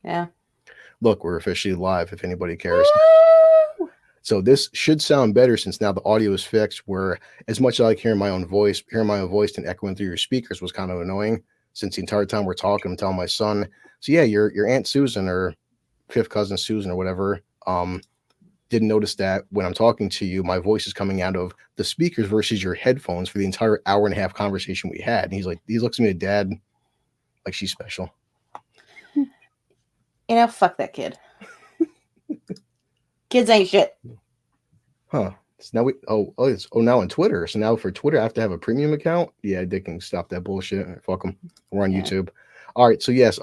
Yeah. Look, we're officially live if anybody cares. Woo! So this should sound better since now the audio is fixed, where as much as I like hearing my own voice and echoing through your speakers was kind of annoying since the entire time we're talking, I'm telling my son, so yeah, your Aunt Susan or fifth cousin Susan or whatever, didn't notice that when I'm talking to you, my voice is coming out of the speakers versus your headphones for the entire hour and a half conversation we had. And he looks at me, Dad, like she's special. Fuck that kid. Kids ain't shit. Huh. So now now on Twitter. So now for Twitter, I have to have a premium account. Yeah, they can stop that bullshit. Fuck them. We're on Yeah. YouTube. All right. So yes,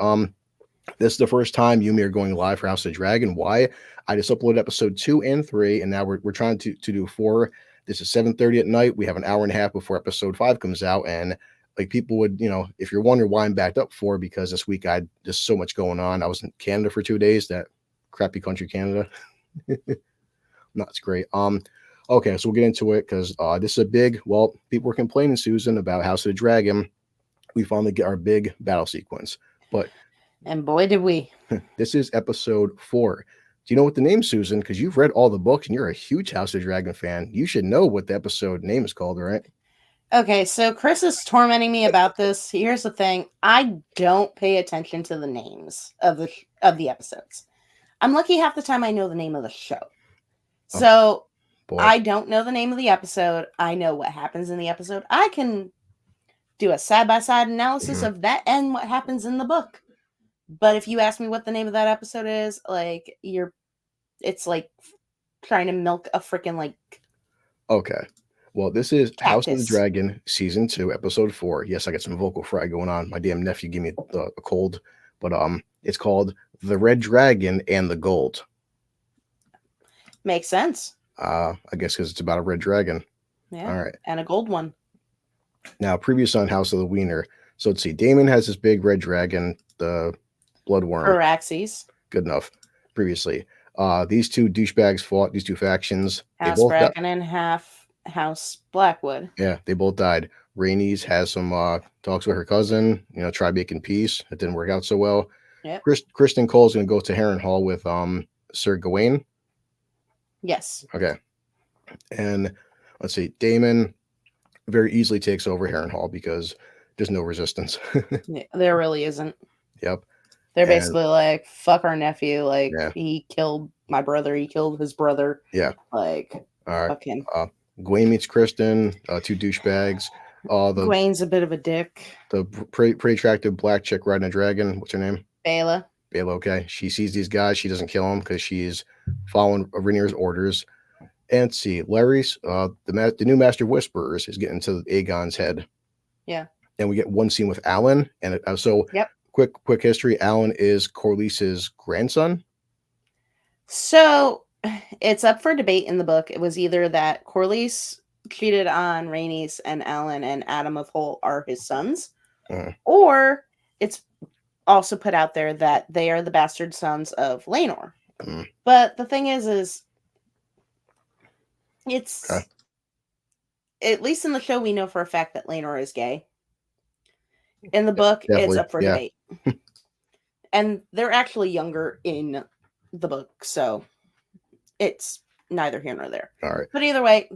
this is the first time you and me are going live for House of the Dragon. Why? I just uploaded episode 2 and 3, and now we're trying to do 4. This is 7:30 at night. We have an hour and a half before episode 5 comes out, and like people would, if you're wondering why I'm backed up for, because this week I had just so much going on. I was in Canada for 2 days. That crappy country, Canada. That's great. Okay, so we'll get into it because this is a big. Well, people were complaining, Susan, about House of the Dragon. We finally get our big battle sequence, but And boy, did we. this is episode 4. Do you know what the name, Susan? Because you've read all the books and you're a huge House of the Dragon fan. You should know what the episode name is called, right? Okay, so Chris is tormenting me about this. Here's the thing: I don't pay attention to the names of the episodes. I'm lucky half the time I know the name of the show. Oh, So boy. I don't know the name of the episode. I know what happens in the episode. I can do a side by side analysis of that and what happens in the book. But if you ask me what the name of that episode is, it's like trying to milk a freaking Okay. Well, this is House of the cactus. Dragon, season 2, episode 4. Yes, I got some vocal fry going on. My damn nephew gave me a cold, but it's called The Red Dragon and the Gold. Makes sense. I guess because it's about a red dragon. Yeah. All right. And a gold one. Now, previous on House of the Wiener. So let's see. Damon has this big red dragon, the bloodworm. Paraxes. Good enough. Previously, these two douchebags fought these two factions. House Bracken and half House Blackwood. Yeah, they both died. Rhaenys has some talks with her cousin. Try making peace. It didn't work out so well. Yep. Kristen Cole's gonna go to Harrenhal with Sir Gawain. Yes. Okay. And let's see, Damon very easily takes over Harrenhal because there's no resistance. Yeah, there really isn't. Yep. They're basically like, fuck our nephew. Like, Yeah. he killed my brother. He killed his brother. Yeah. Like, All right. fuck him. Gawain meets Kristen, two douchebags. Gawain's a bit of a dick. The pretty attractive black chick riding a dragon. What's her name? Bela. Bela, okay. She sees these guys. She doesn't kill them because she's following Rhaenyra's orders. And let's see, Larry's, the new Master of Whisperers is getting into Aegon's head. Yeah. And we get one scene with Alan. And yep. Quick history. Alan is Corlys's grandson. So it's up for debate in the book. It was either that Corlys cheated on Rhaenys and Alan and Adam of Holt are his sons, or it's also put out there that they are the bastard sons of Laenor. But the thing is it's at least in the show we know for a fact that Laenor is gay. In the book, it's up for debate. And they're actually younger in the book, so it's neither here nor there. All right. But either way,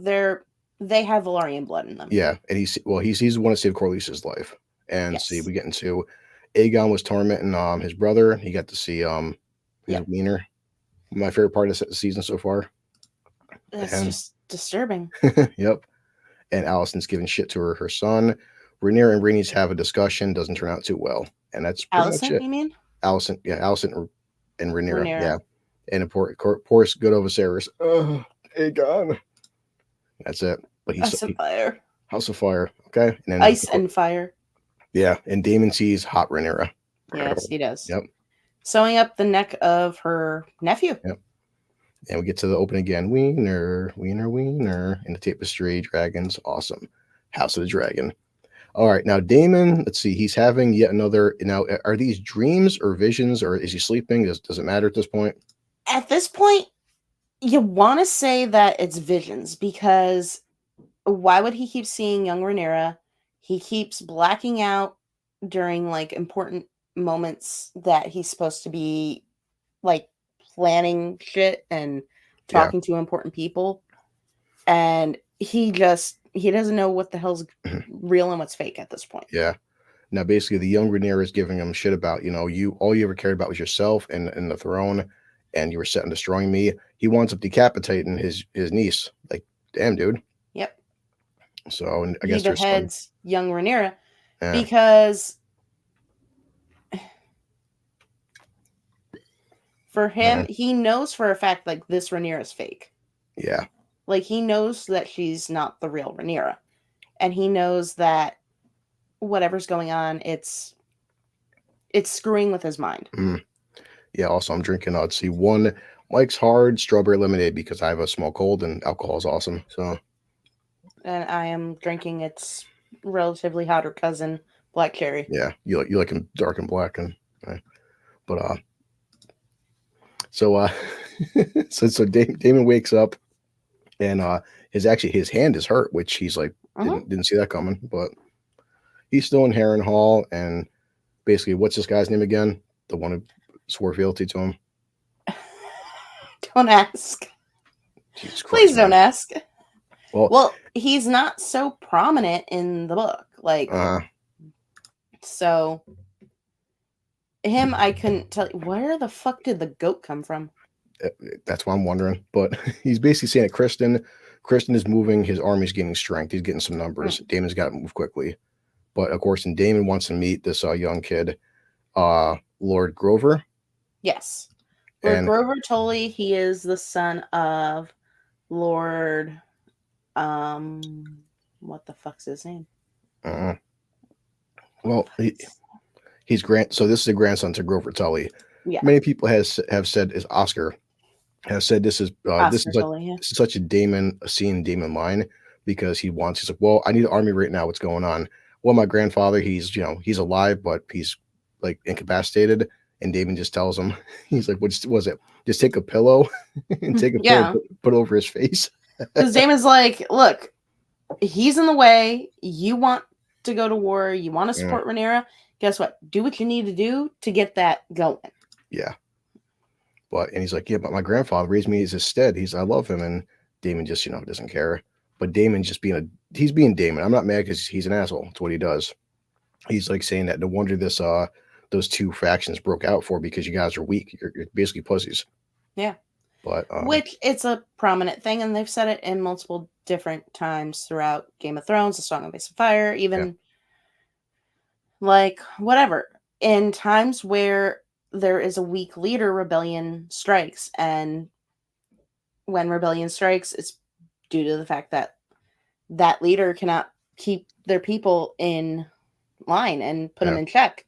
they have Valyrian blood in them. Yeah, and he's the one to save Corlys's life. And see, we get into Aegon was tormenting his brother. He got to see his wiener. My favorite part of the season so far. That's just disturbing. Yep. And Alicent's giving shit to her son. Rhaenyra and Rhaenys have a discussion. Doesn't turn out too well. And that's pretty much it. You mean? Alicent and Rhaenyra. Yeah. And poor good over Viserys. Aegon. That's it. But House of Fire. House of Fire. Okay. And then Ice and Fire. Yeah. And Daemon sees hot Rhaenyra. Yes, he does. Yep. Sewing up the neck of her nephew. Yep. And we get to the open again. Wiener. And the tapestry, dragons. Awesome. House of the Dragon. All right. Now, Daemon, let's see. He's having yet another. Now, are these dreams or visions, or is he sleeping? Does it matter at this point? At this point, you want to say that it's visions, because why would he keep seeing young Rhaenyra? He keeps blacking out during important moments that he's supposed to be like planning shit and Yeah. talking to important people, and he doesn't know what the hell's real and what's fake at this point. Yeah. Now, basically, the young Rhaenyra is giving him shit about, all you ever cared about was yourself and the throne, and you were set on destroying me. He winds up decapitating his niece. Like, damn, dude. Yep. So, and I He guess there's some. beheads young Rhaenyra Yeah. because for him, he knows for a fact like this Rhaenyra is fake. Yeah. Like he knows that she's not the real Rhaenyra, and he knows that whatever's going on, it's screwing with his mind. Yeah. Also, I'm drinking. Let's see, one Mike's Hard Strawberry Lemonade because I have a small cold and alcohol is awesome. So, And I am drinking its relatively hotter cousin, Black Cherry. yeah, you like him dark and black, and but so so Damon wakes up, and his hand is hurt, which he's like didn't see that coming, but he's still in Harrenhal, and basically, what's this guy's name again? The one who swore fealty to him. Don't ask. Jesus Christ, Please don't ask. Well, he's not so prominent in the book, like so. Him, I couldn't tell you where the fuck did the goat come from. That's what I'm wondering. But he's basically saying that Kristen is moving. His army's gaining strength. He's getting some numbers. Damon's got to move quickly. But of course, and Damon wants to meet this young kid, Lord Grover. Yes, Lord Grover Tully. He is the son of Lord. What the fuck's his name? Well, he's so this is a grandson to Grover Tully. Yeah. Many people have said is Oscar has said this is such a scene Damon line because he's like, well, I need an army right now. What's going on? Well, my grandfather, he's alive, but he's like incapacitated. And Damon just tells him, he's like, what was it? Just take a pillow and take a pillow, put it over his face. Because Damon's like, look, he's in the way. You want to go to war. You want to support Rhaenyra. Guess what? Do what you need to do to get that going. Yeah. And he's like, yeah, but my grandfather raised me as his stead. I love him. And Damon just, doesn't care. But Damon just he's being Damon. I'm not mad because he's an asshole. It's what he does. He's like saying that no wonder those two factions broke out because you guys are weak. You're basically pussies. Yeah. But which it's a prominent thing, and they've said it in multiple different times throughout Game of Thrones, The Song of Ice and Fire, even like whatever. In times where there is a weak leader, rebellion strikes, and when rebellion strikes, it's due to the fact that that leader cannot keep their people in line and put them in check.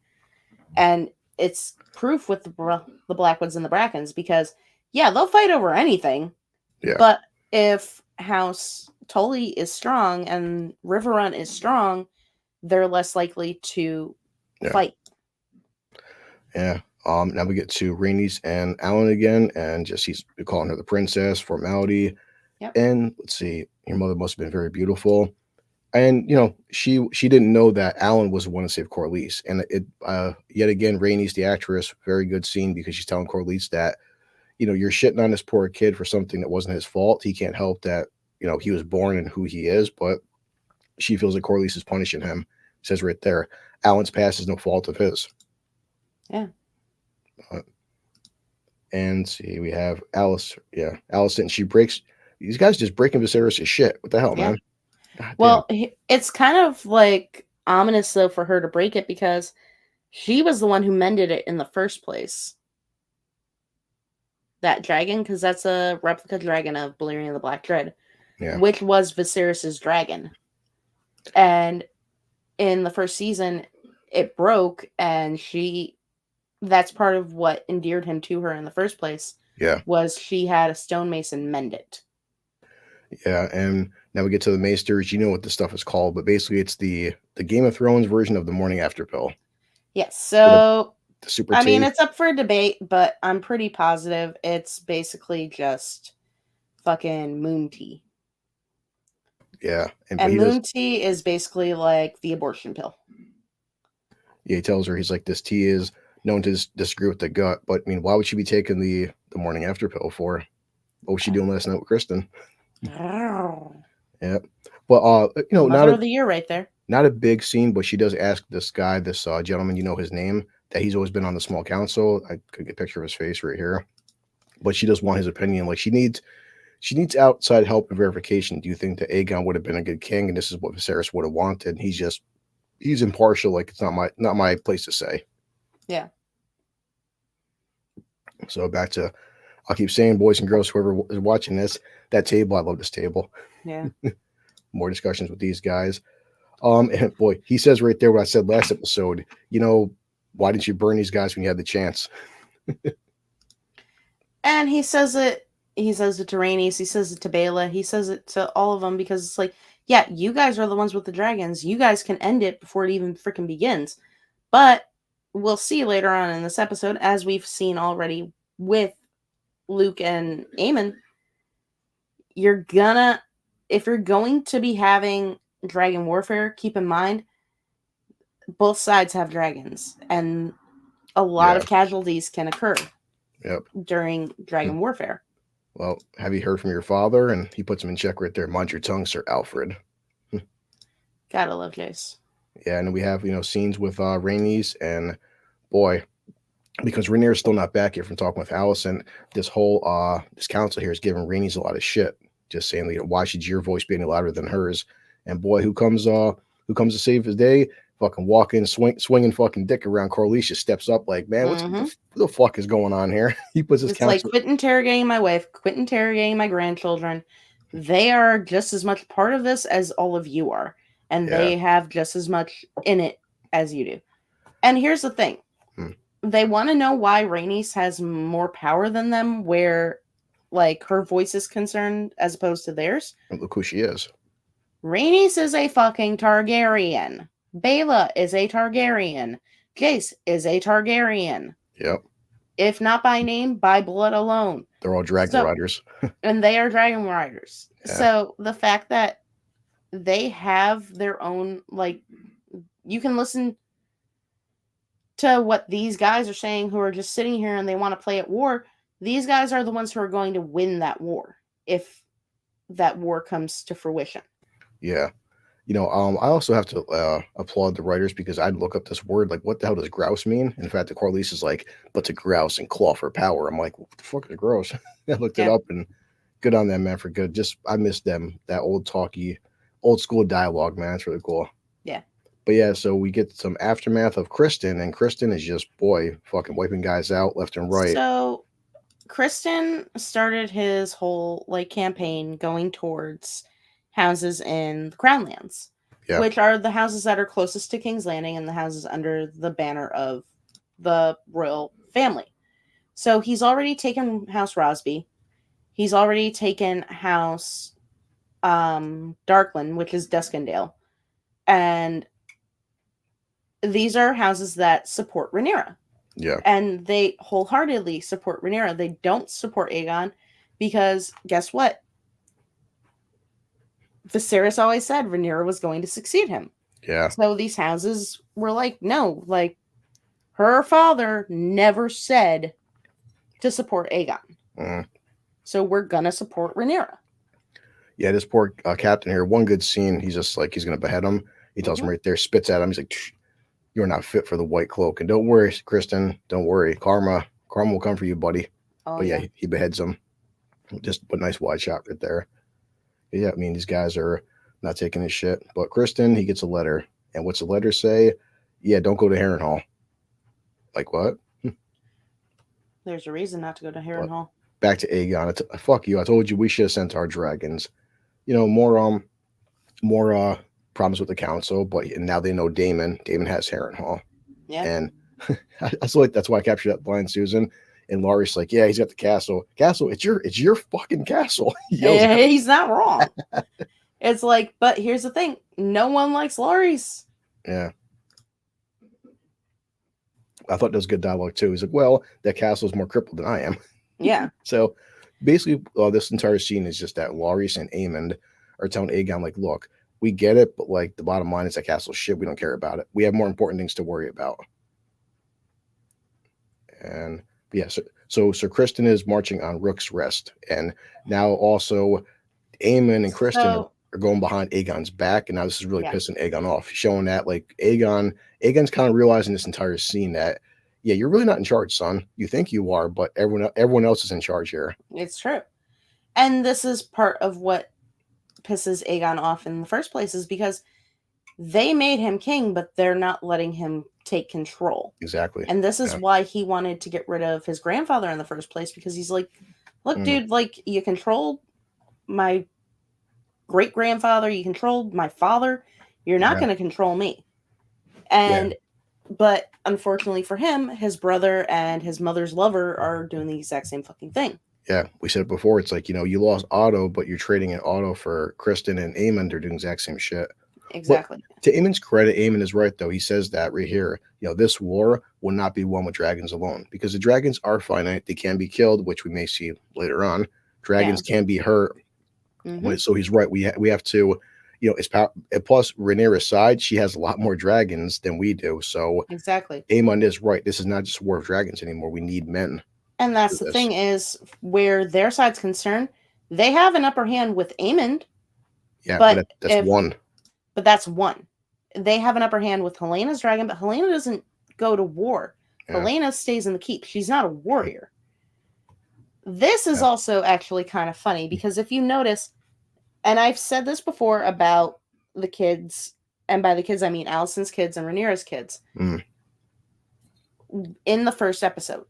And it's proof with the Blackwoods and the Brackens because they'll fight over anything. Yeah. But if House Tully is strong and Riverrun is strong, they're less likely to fight. Yeah. Now we get to Rhaenys and Alan again, and just he's calling her the princess, formality. Yep. And let's see, your mother must have been very beautiful. And she didn't know that Alan was the one to save Corlys. And it yet again, Rhaenys, the actress, very good scene because she's telling Corlys that you're shitting on this poor kid for something that wasn't his fault. He can't help that he was born and who he is, but she feels like Corlys is punishing him. It says right there, Alan's past is no fault of his. Yeah. And see, we have Alice. Yeah, Allison. She breaks. These guys just breaking Viserys' shit. What the hell, man? Well, it's kind of like ominous though for her to break it because she was the one who mended it in the first place. That dragon, because that's a replica dragon of Balerion the Black Dread, which was Viserys' dragon. And in the first season, it broke, and that's part of what endeared him to her in the first place. Yeah. Was she had a stonemason mend it. Yeah, and now we get to the Maesters. You know what this stuff is called, but basically it's the Game of Thrones version of the morning after pill. Yes, so the super I mean, it's up for debate, but I'm pretty positive it's basically just fucking moon tea. Yeah, and moon tea is basically like the abortion pill. Yeah, he tells her, he's like, this tea is known to disagree with the gut, but I mean, why would she be taking the morning after pill for? What was she doing last night with Kristen? Yeah, but not Mother a of the year right there. not a big scene, but she does ask this guy, this gentleman, you know his name, that he's always been on the small council. I could get a picture of his face right here, but she does want his opinion. Like she needs outside help and verification. Do you think that Aegon would have been a good king, and this is what Viserys would have wanted? He's impartial. Like it's not my place to say. Yeah. So back to, I'll keep saying, boys and girls, whoever is watching this, that table, I love this table. Yeah. More discussions with these guys. And boy, he says right there what I said last episode. Why didn't you burn these guys when you had the chance? And he says it. He says it to Rhaenys. He says it to Bela. He says it to all of them because it's like, yeah, you guys are the ones with the dragons. You guys can end it before it even freaking begins. But we'll see later on in this episode, as we've seen already with Luke and Aemon, if you're going to be having dragon warfare, keep in mind both sides have dragons, and a lot of casualties can occur during dragon warfare. Well, have you heard from your father? And he puts him in check right there. Mind your tongue, Sir Alfred. Gotta love Jace. Yeah, and we have scenes with Rhaenys, and boy, because Rhaenyra's still not back here from talking with Alicent, this whole this council here is giving Rhaenys a lot of shit, just saying, why should your voice be any louder than hers? And boy, who comes to save his day? Fucking walking, swinging fucking dick around. Corlys just steps up like, man, what the fuck is going on here? He puts his council. Like, quit interrogating my wife, quit interrogating my grandchildren. They are just as much part of this as all of you are, and they have just as much in it as you do. And here's the thing. They want to know why Rhaenys has more power than them, where like her voice is concerned as opposed to theirs. And look who she is. Rhaenys is a fucking Targaryen. Bela is a Targaryen. Jace is a Targaryen. Yep. If not by name, by blood alone. They're all dragon riders. And they are dragon riders. Yeah. So the fact that they have their own, like, you can listen to what these guys are saying who are just sitting here and they want to play at war. These guys are the ones who are going to win that war if that war comes to fruition. Yeah. I also have to applaud the writers, because I'd look up this word, like, what the hell does grouse mean? In fact, the Corlys is like, but to grouse and claw for power. I'm like, what the fuck is grouse? I looked it up, and good on them, man, for good. Just, I miss them, that old school dialogue, man. It's really cool. Yeah. But yeah, so we get some aftermath of Kristen, and Kristen is just, boy, fucking wiping guys out left and right. So Kristen started his whole, like, campaign going towards houses in the Crown Lands, which are the houses that are closest to King's Landing and the houses under the banner of the royal family. So he's already taken House Rosby. He's already taken House Darkland, which is Duskendale. And these are houses that support Rhaenyra. Yeah. And they wholeheartedly support Rhaenyra. They don't support Aegon because guess what? Viserys always said Rhaenyra was going to succeed him. Yeah. So these houses were like, no, like her father never said to support Aegon. So we're gonna support Rhaenyra. Yeah, this poor captain here. One good scene, he's just like, he's gonna behead him. He tells him right there, spits at him. He's like, you're not fit for the white cloak. And don't worry, Kristen, don't worry. Karma will come for you, buddy. Oh, but yeah, he beheads him. Just a nice wide shot right there. Yeah, I mean, these guys are not taking his shit. But Kristen, he gets a letter. And what's the letter say? Yeah, don't go to Harrenhal. Like, what? There's a reason not to go to Harrenhal. Back to Aegon. Fuck you. I told you we should have sent our dragons. More problems with the council, but now they know Daemon. Daemon has Harrenhal. Yeah. And I feel like that's why I captured that line, Susan. And Laurie's like, yeah, he's got the castle. Castle, it's your fucking castle. He's not wrong. It's like, but here's the thing. No one likes Laurie's. Yeah. I thought that was good dialogue too. He's like, well, that castle is more crippled than I am. Yeah. So basically, this entire scene is just that Laurie's and Aemond are telling Aegon, like, look, we get it, but like the bottom line is that castle shit. We don't care about it. We have more important things to worry about. And yeah, so Kristen is marching on Rook's Rest, and now also Aemon and Kristen So are going behind Aegon's back, and now this is really yeah, pissing Aegon off, showing that like Aegon's kind of realizing this entire scene that yeah, you're really not in charge, son. You think you are, but everyone else is in charge here. it's true. And this is part of what pisses Aegon off in the first place, is because they made him king, but they're not letting him take control. Exactly. And this is Yeah. why he wanted to get rid of his grandfather in the first place, because he's like, look, Mm. dude, like, you controlled my great grandfather, you controlled my father, you're not Yeah. going to control me. And but unfortunately for him, his brother and his mother's lover are doing the exact same fucking thing. Yeah, we said it before. It's like, you lost Otto, but you're trading an Otto for Kristen and Aemon. They're doing the exact same shit. But Exactly. to Aemon's credit, Aemon is right, though. He says that right here. This war will not be won with dragons alone, because the dragons are finite. They can be killed, which we may see later on. Dragons can be hurt. Mhm. So he's right. We have to, it's power. Plus, Rhaenyra's side, she has a lot more dragons than we do. So Exactly. Aemon is right. This is not just a war of dragons anymore. We need men And for that's the this. thing, is where their side's concerned, they have an upper hand with Aemond. Yeah, But that's one. But that's one. They have an upper hand with Helena's dragon, but Helena doesn't go to war. Yeah. Helena stays in the keep. She's not a warrior. This is Yeah. also actually kind of funny, because if you notice, and I've said this before about the kids, and by the kids I mean Allison's kids and Rhaenyra's kids. Mm. In the first episode,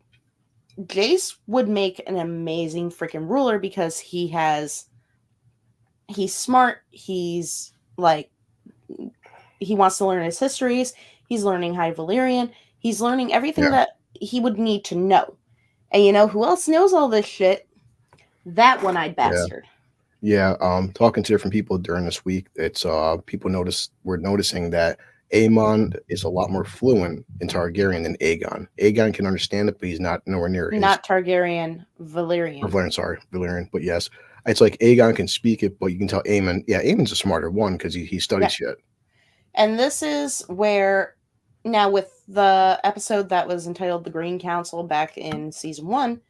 Jace would make an amazing freaking ruler, because he's smart, he's like, he wants to learn his histories, he's learning High Valyrian, he's learning everything that he would need to know. And you know who else knows all this shit? That one-eyed bastard. Yeah, talking to different people during this week, it's we're noticing that Aemon is a lot more fluent in Targaryen than Aegon. Aegon can understand it, but he's not nowhere near his. Not Targaryen, Valyrian. Valyrian, sorry, Valyrian. But yes, it's like Aegon can speak it, but you can tell Aemon, yeah, Aemon's a smarter one because he studied shit. And this is where, now with the episode that was entitled The Green Council back in season 1,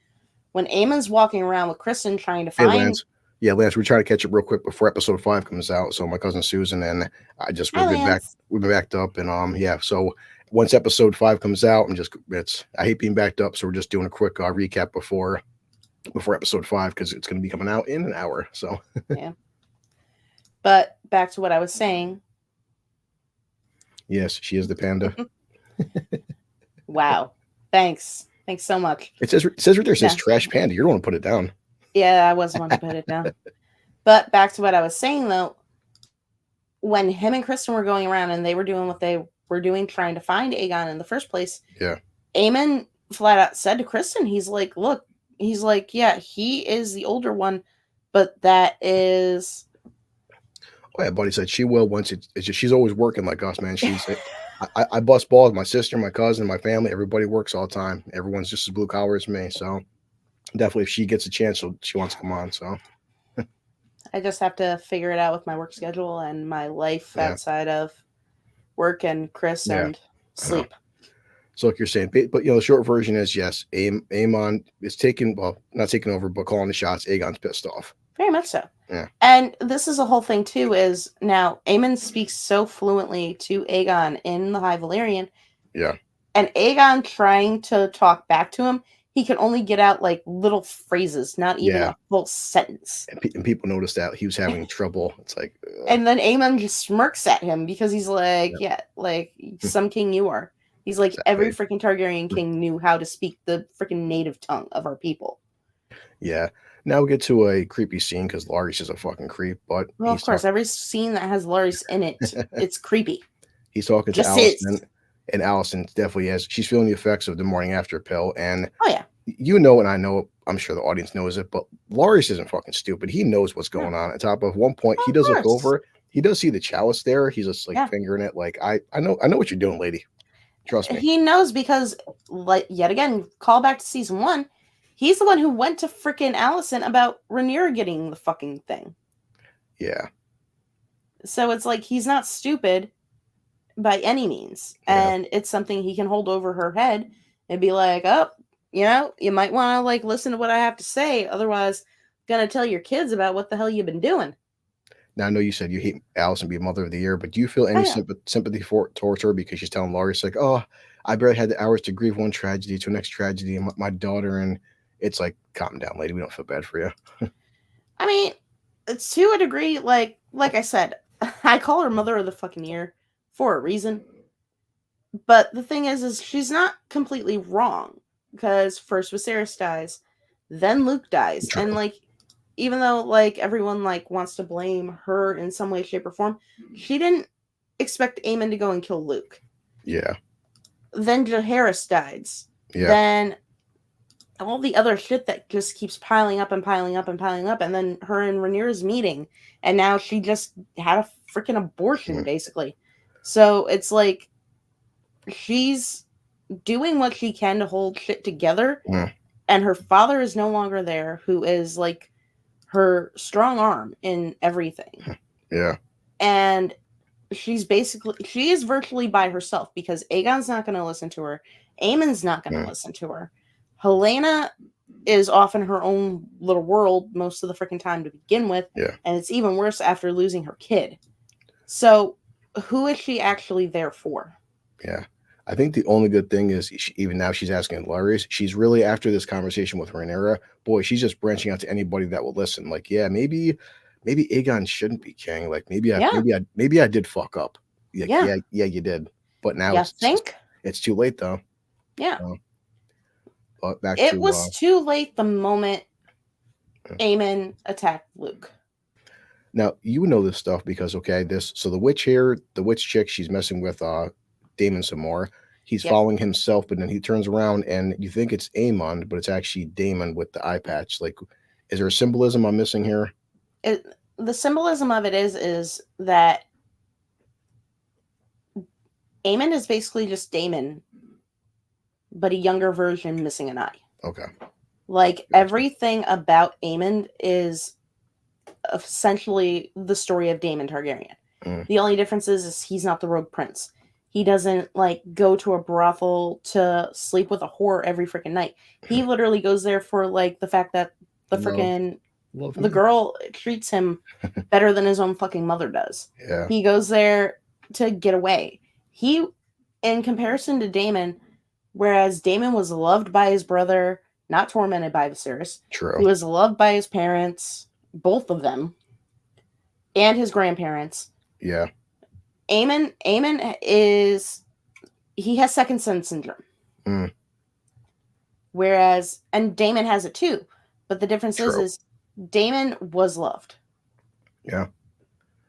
when Aemon's walking around with Kristen trying to find... Hey, Lance. Yeah, Lance, we're trying to catch up real quick before episode 5 comes out. So my cousin Susan and I just we've been backed up, and yeah. So once episode 5 comes out, I hate being backed up, so we're just doing a quick recap before episode 5, because it's going to be coming out in an hour. So yeah. But back to what I was saying. Yes, she is the panda. Wow. Thanks so much. It says right there, it says trash panda. You don't want to put it down. Yeah, I wasn't want to put it down. But back to what I was saying, though, when him and Kristen were going around and they were doing what they were doing, trying to find Aegon in the first place, Aemon flat out said to Kristen, he's like, look, yeah, he is the older one, but that is... Oh yeah, buddy said she will once it's just, she's always working like us, man. She's I bust balls. My sister, my cousin, my family, everybody works all the time. Everyone's just as blue collar as me. So definitely, if she gets a chance, she wants to come on. So I just have to figure it out with my work schedule and my life outside of work and Chris and sleep. So like you're saying, but the short version is yes, Aemon is not taking over, but calling the shots. Aegon's pissed off. Very much so. Yeah. And this is a whole thing too, is now Aemon speaks so fluently to Aegon in the High Valyrian. Yeah. And Aegon trying to talk back to him, he can only get out like little phrases, not even a full sentence. And people noticed that he was having trouble. It's like... And then Aemon just smirks at him, because he's like, like, some king you are. He's like, every freaking Targaryen king knew how to speak the freaking native tongue of our people. Yeah. Now we get to a creepy scene, because Larry's just a fucking creep. But well, of course, every scene that has Larry's in it, it's creepy. He's talking to Allison, and Allison definitely she's feeling the effects of the morning after pill. And and I know, I'm sure the audience knows it, but Larry's isn't fucking stupid. He knows what's going on. On top of one point, he does look over. He does see the chalice there. He's just like fingering it. Like, I know what you're doing, lady. Trust me. He knows, because, like, yet again, call back to season 1. He's the one who went to freaking Allison about Rhaenyra getting the fucking thing. Yeah. So it's like he's not stupid by any means. Yeah. And it's something he can hold over her head and be like, oh, you might want to like listen to what I have to say. Otherwise, gonna tell your kids about what the hell you've been doing. Now I know you said you hate Allison being Mother of the Year, but do you feel Oh any yeah. sympathy towards her because she's telling Laurie, it's like, oh, I barely had the hours to grieve one tragedy to the next tragedy, and my daughter, and it's like, calm down, lady. We don't feel bad for you. I mean, it's to a degree, like I said, I call her Mother of the fucking Year for a reason. But the thing is she's not completely wrong because first Viserys dies, then Luke dies, and True. like even though like everyone like wants to blame her in some way, shape, or form, she didn't expect Aemon to go and kill Luke. Yeah. Then Jaehaerys dies. Yeah. Then all the other shit that just keeps piling up and piling up and piling up, and then her and Rhaenyra's meeting, and now she just had a freaking abortion, Mm. basically. So it's like she's doing what she can to hold shit together, Mm. and her father is no longer there, who is like her strong arm in everything. Yeah. And she is virtually by herself because Aegon's not going to listen to her. Aemon's not going to Mm. listen to her. Helena is off in her own little world most of the freaking time to begin with. Yeah. And it's even worse after losing her kid. So who is she actually there for? Yeah. I think the only good thing is even now she's asking Larry's. She's really, after this conversation with Rhaenyra, boy, she's just branching out to anybody that will listen. Like, yeah, maybe Aegon shouldn't be king. Like Yeah. maybe I did fuck up. Like, Yeah. yeah, you did. But now You think? it's too late though. Yeah. But back It to was too late the moment Aemon attacked Luke. now you know this stuff because so the witch here, the witch chick, she's messing with Daemon some more. He's Yep. following himself, but then he turns around and you think it's Aemon, but it's actually Daemon with the eye patch. Like, is there a symbolism I'm missing here? The symbolism of it is that Aemon is basically just Daemon, but a younger version missing an eye. Okay. Like Gotcha. everything about Aemon is essentially the story of Daemon Targaryen. Mm. The only difference is he's not the rogue prince. He doesn't like go to a brothel to sleep with a whore every freaking night. He literally goes there for like the fact that the freaking the girl treats him better than his own fucking mother does. Yeah. He goes there to get away. He, in comparison to Daemon, whereas Daemon was loved by his brother, not tormented by Viserys. True. He was loved by his parents, both of them, and his grandparents. Yeah. Aemon he has second son syndrome. Mm. Whereas, and Daemon has it too. But the difference True. is Daemon was loved. Yeah.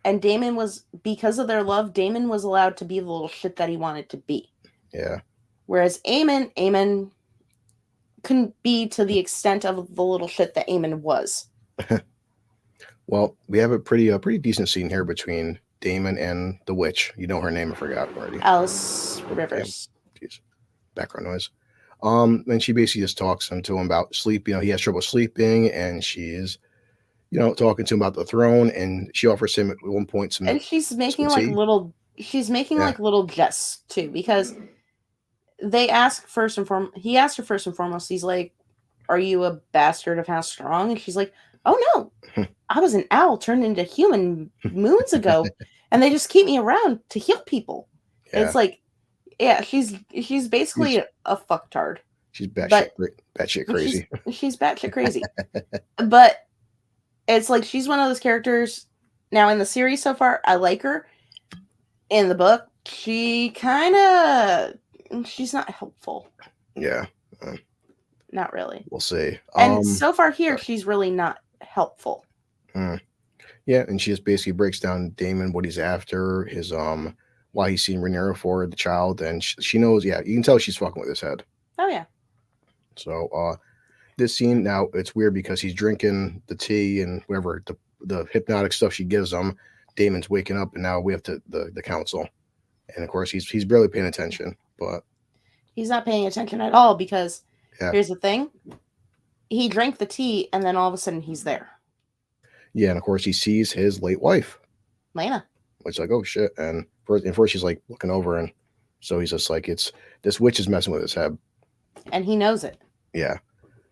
And Daemon was, because of their love, Daemon was allowed to be the little shit that he wanted to be. Yeah. Whereas Aemon couldn't be to the extent of the little shit that Aemon was. Well, we have a pretty decent scene here between Daemon and the witch. You know her name, I forgot already. Alice Rivers. Jeez. Background noise. And she basically just talks to him about sleep. You know, he has trouble sleeping, and she's, talking to him about the throne, and she offers him at one point some. And she's making tea. like little jests too, because they ask he asked her first and foremost, he's like, "Are you a bastard of House Strong?" And she's like, "Oh no, I was an owl turned into human moons ago, and they just keep me around to heal people." Yeah. It's like, yeah, she's basically a fucktard. She's batshit crazy. She's batshit crazy. But it's like she's one of those characters. Now in the series so far, I like her. In the book, she's not helpful. Yeah. Not really. We'll see. And so far here, she's really not helpful. Yeah, and she just basically breaks down Daemon, what he's after, his why he's seen Rhaenyra for the child, and she knows. Yeah, you can tell she's fucking with his head. Oh yeah. So this scene now, it's weird because he's drinking the tea and whatever the hypnotic stuff she gives him. Daemon's waking up, and now we have the council, and of course he's barely paying attention, but he's not paying attention at all because yeah. Here's the thing: he drank the tea, and then all of a sudden he's there. Yeah, and of course he sees his late wife, Lena. It's like, oh shit. And first he's like looking over, and so he's just like, it's this witch is messing with his head. And he knows it. Yeah.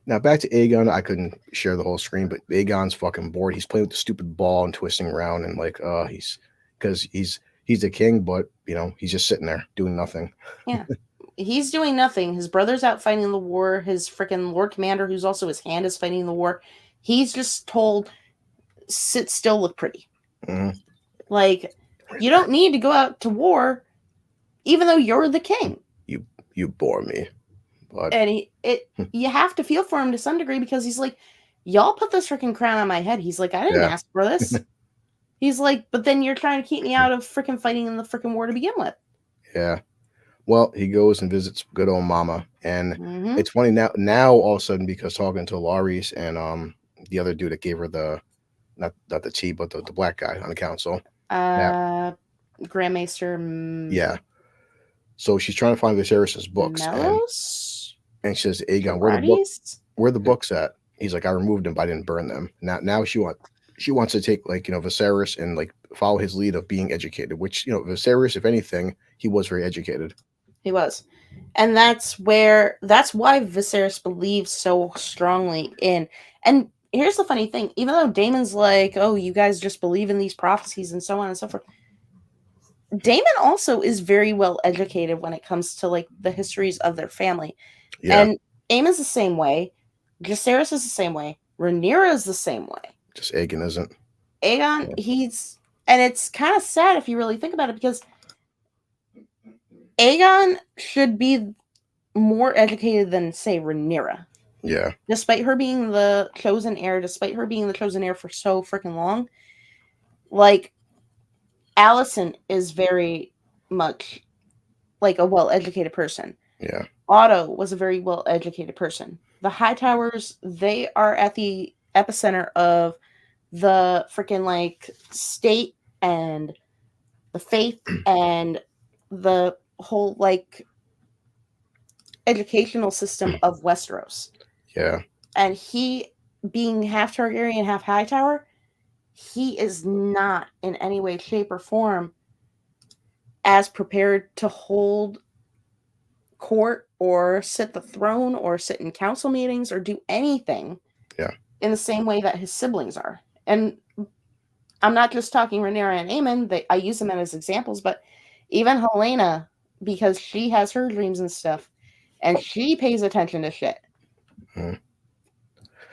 Now back to Aegon. I couldn't share the whole screen, but Aegon's fucking bored. He's playing with the stupid ball and twisting around, and like, he's because he's the king, but he's just sitting there doing nothing. Yeah. He's doing nothing. His brother's out fighting the war. His freaking Lord Commander, who's also his hand, is fighting the war. He's just told, sit still, look pretty. Mm-hmm. Like, you don't need to go out to war, even though you're the king. You bore me. But And you have to feel for him to some degree, because he's like, y'all put this freaking crown on my head. He's like, I didn't ask for this. He's like, but then you're trying to keep me out of freaking fighting in the freaking war to begin with. Yeah. Well, he goes and visits good old mama, and it's funny now all of a sudden, because talking to Laurice and the other dude that gave her the not the tea, but the black guy on the council. Grandmaster. Yeah. So she's trying to find Viserys's books, and she says, Aegon, where the books at? He's like, I removed them, but I didn't burn them. Now she wants to take, like, Viserys and like follow his lead of being educated, which Viserys, if anything, he was very educated. He was. And that's why Viserys believes so strongly in. And here's the funny thing, even though Daemon's like, oh, you guys just believe in these prophecies and so on and so forth, Daemon also is very well educated when it comes to like the histories of their family. Yeah. And Aemon's the same way. Jacaerys is the same way. Rhaenyra is the same way. Just Aegon isn't. Aegon, and it's kind of sad if you really think about it, because Aegon should be more educated than, say, Rhaenyra. Yeah. Despite her being the chosen heir, for so freaking long, like, Alicent is very much like a well-educated person. Yeah. Otto was a very well-educated person. The Hightowers, they are at the epicenter of the freaking like state and the faith and the whole like educational system of Westeros. Yeah. And he, being half Targaryen, half Hightower, he is not in any way, shape, or form as prepared to hold court or sit the throne or sit in council meetings or do anything in the same way that his siblings are. And I'm not just talking Rhaenyra and Aemon. I use them as examples, but even Helena, because she has her dreams and stuff, and she pays attention to shit.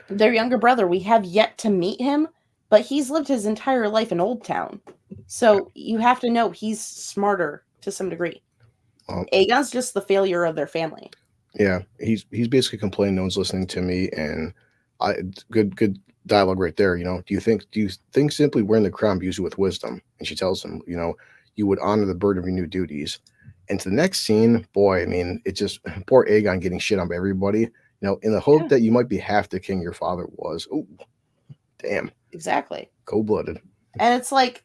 Their younger brother, we have yet to meet him, but he's lived his entire life in Old Town. So you have to know he's smarter to some degree. Aegon's just the failure of their family. Yeah, he's basically complaining, no one's listening to me, and good dialogue right there. Do you think simply wearing the crown imbues you with wisdom? And she tells him, you would honor the burden of your new duties. And to the next scene, boy, I mean, it's just poor Aegon getting shit on by everybody. In the hope that you might be half the king your father was. Ooh, damn. Exactly. Cold-blooded. And it's like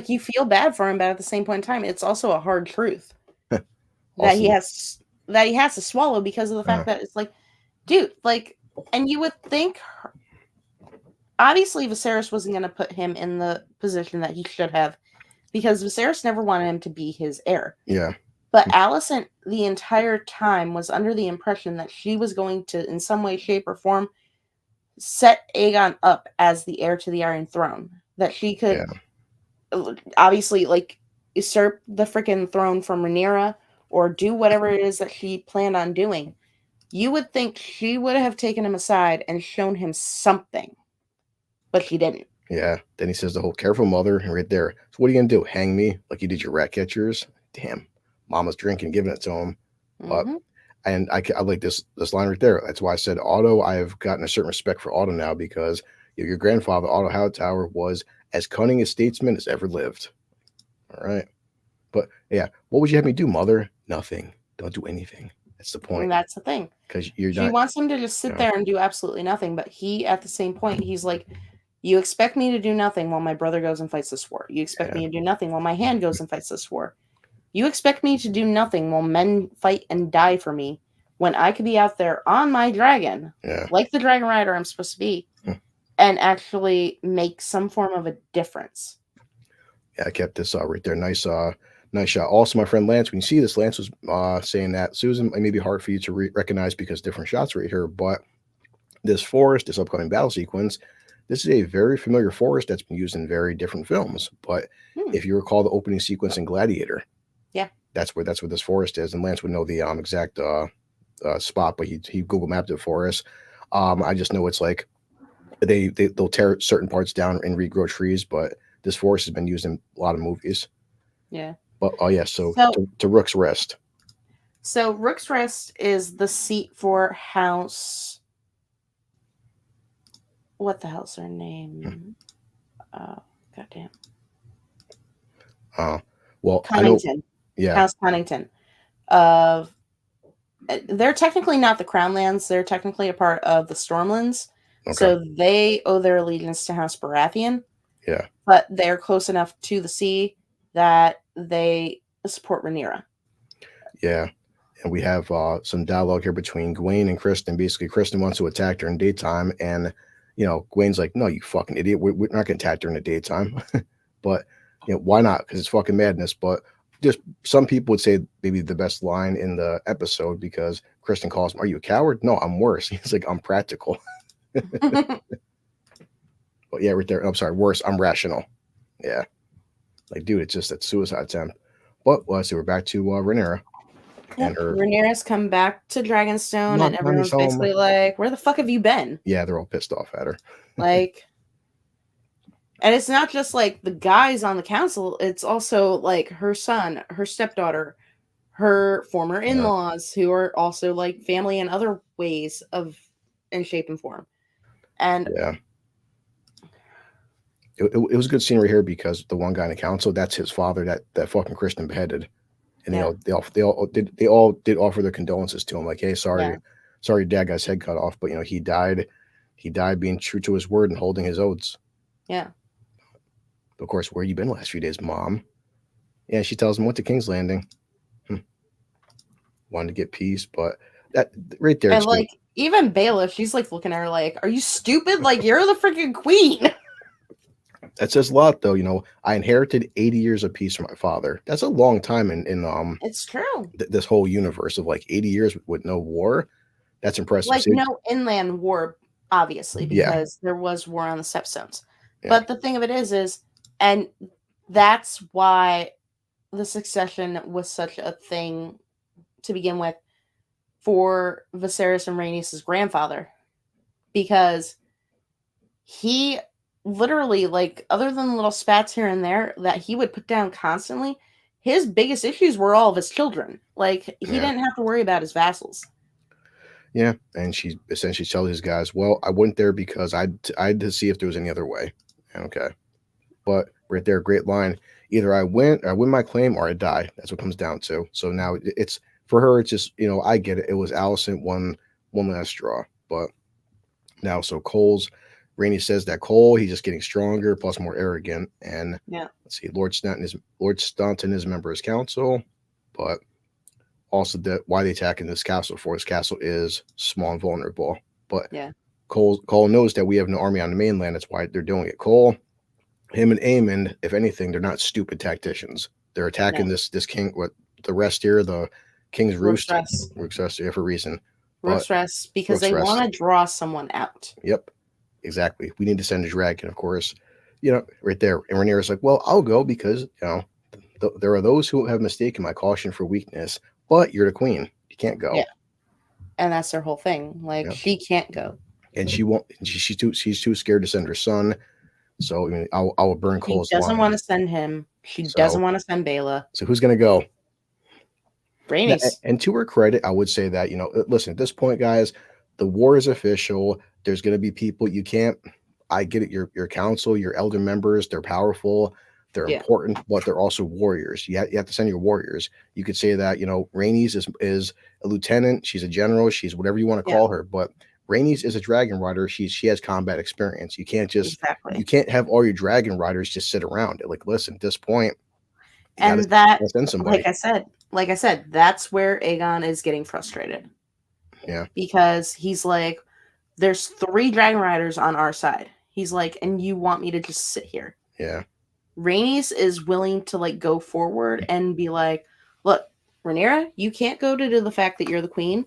you feel bad for him, but at the same point in time, it's also a hard truth that he has to swallow, because of the fact that it's like, dude, like, and you would think, obviously Viserys wasn't going to put him in the position that he should have, because Viserys never wanted him to be his heir. Yeah. But Alicent the entire time was under the impression that she was going to, in some way, shape, or form, set Aegon up as the heir to the Iron Throne. That she could obviously like usurp the freaking throne from Rhaenyra, or do whatever it is that she planned on doing. You would think she would have taken him aside and shown him something, but she didn't. Yeah. Then he says the whole "careful, mother," and right there. So what are you gonna do? Hang me like you did your rat catchers? Damn. Mama's drinking, giving it to him. But and I like this line right there. That's why I said Otto. I have gotten a certain respect for Otto now, because your grandfather, Otto Hightower, was as cunning a statesman as ever lived. All right. But yeah, what would you have me do, mother? Nothing. Don't do anything. That's the point. And that's the thing. Because she wants him to just sit there and do absolutely nothing. But he, at the same point, he's like, you expect me to do nothing while my brother goes and fights this war. You expect me to do nothing while my hand goes and fights this war. You expect me to do nothing while men fight and die for me, when I could be out there on my dragon, like the dragon rider I'm supposed to be, and actually make some form of a difference. Yeah, I kept this right there. Nice shot. Also, my friend Lance, when you see this, Lance was saying that Susan, it may be hard for you to recognize because different shots right here, but this forest, this upcoming battle sequence, this is a very familiar forest that's been used in very different films. But if you recall the opening sequence in Gladiator, yeah, that's where this forest is, and Lance would know the exact spot, but he Google mapped it for us. I just know it's like they'll tear certain parts down and regrow trees, but this forest has been used in a lot of movies. yeah. But oh yeah, so So, to Rook's Rest. so Rook's Rest is the seat for House. What the hell's her name? Goddamn. Well, I know. Connington. Yeah. House Connington. Of they're technically not the Crownlands. They're technically a part of the Stormlands. Okay. So they owe their allegiance to House Baratheon. Yeah. But they're close enough to the sea that they support Rhaenyra. Yeah. And we have some dialogue here between Gawain and Kristen. Basically, Kristen wants to attack her in daytime, and Gawain's like, "No, you fucking idiot. We're not going to attack her in the daytime." But why not? Because it's fucking madness. But just some people would say maybe the best line in the episode because Kristen calls him, "Are you a coward?" No, I'm worse. He's like, "I'm practical." But yeah, right there. I'm sorry, worse. I'm rational. Yeah, like dude, it's just that suicide attempt. But well, so we're back to Rhaenyra. Yep. Rhaenyra's come back to Dragonstone, and everyone's basically like, "Where the fuck have you been?" Yeah, they're all pissed off at her. Like, and it's not just like the guys on the council; it's also like her son, her stepdaughter, her former in-laws, who are also like family in other ways in shape and form. And yeah, it was a good scene right here because the one guy in the council, that's his father that fucking Kristen beheaded. And they all did offer their condolences to him, like, "Hey, sorry, dad got his head cut off, but he died being true to his word and holding his oaths." Yeah. Of course, where you been the last few days, Mom? Yeah, she tells him went to King's Landing. Wanted to get peace, but that right there, and like even Baelish, she's like looking at her like, "Are you stupid? Like you're the freaking queen." That says a lot, though. I inherited 80 years of peace from my father. That's a long time in it's true. This whole universe of like 80 years with no war. That's impressive. Like no inland war, obviously, because there was war on the Stepstones. Yeah. But the thing of it is, and that's why the succession was such a thing to begin with for Viserys and Rhaenys' grandfather, because he literally, like, other than little spats here and there that he would put down constantly, his biggest issues were all of his children. Like, he didn't have to worry about his vassals. Yeah, and she essentially tells these guys, "Well, I went there because I had to see if there was any other way." Okay, but right there, great line. Either I win my claim, or I die. That's what it comes down to. So now it's for her. It's just I get it. It was Alicent one last straw, but now so Rainey says that Cole, he's just getting stronger, plus more arrogant. And let's see, Lord Staunton is a member of his council, but also that why they attacking this castle for. This castle is small and vulnerable. But Cole knows that we have no army on the mainland. That's why they're doing it. Cole, him and Aemond, if anything, they're not stupid tacticians. They're attacking this king, the rest here, the King's Roost. Rook's Rest here for a reason. Rook's Rest, because they want to draw someone out. Yep. Exactly. We need to send a dragon, of course. Right there. And Rhaenyra's like, "Well, I'll go because, there are those who have mistaken my caution for weakness, but you're the queen. You can't go." Yeah. And that's their whole thing. Like, she can't go. And she won't. She's too scared to send her son. So, I will burn Cole's She doesn't want to send him. She doesn't want to send Baela. So who's going to go? Rhaenys. And to her credit, I would say that, listen, at this point, guys, the war is official. There's going to be people you can't. I get it. Your council, your elder members, they're powerful, they're important, but they're also warriors. You have to send your warriors. You could say that Rhaenys is a lieutenant. She's a general. She's whatever you want to call her. But Rhaenys is a dragon rider. She has combat experience. You can't just you can't have all your dragon riders just sit around. Like, listen, at this point, and that, like I said, that's where Aegon is getting frustrated. Yeah, because he's like, there's 3 dragon riders on our side. He's like, and you want me to just sit here? Yeah. Rhaenys is willing to like go forward and be like, look, Rhaenyra, you can't go to do the fact that you're the queen,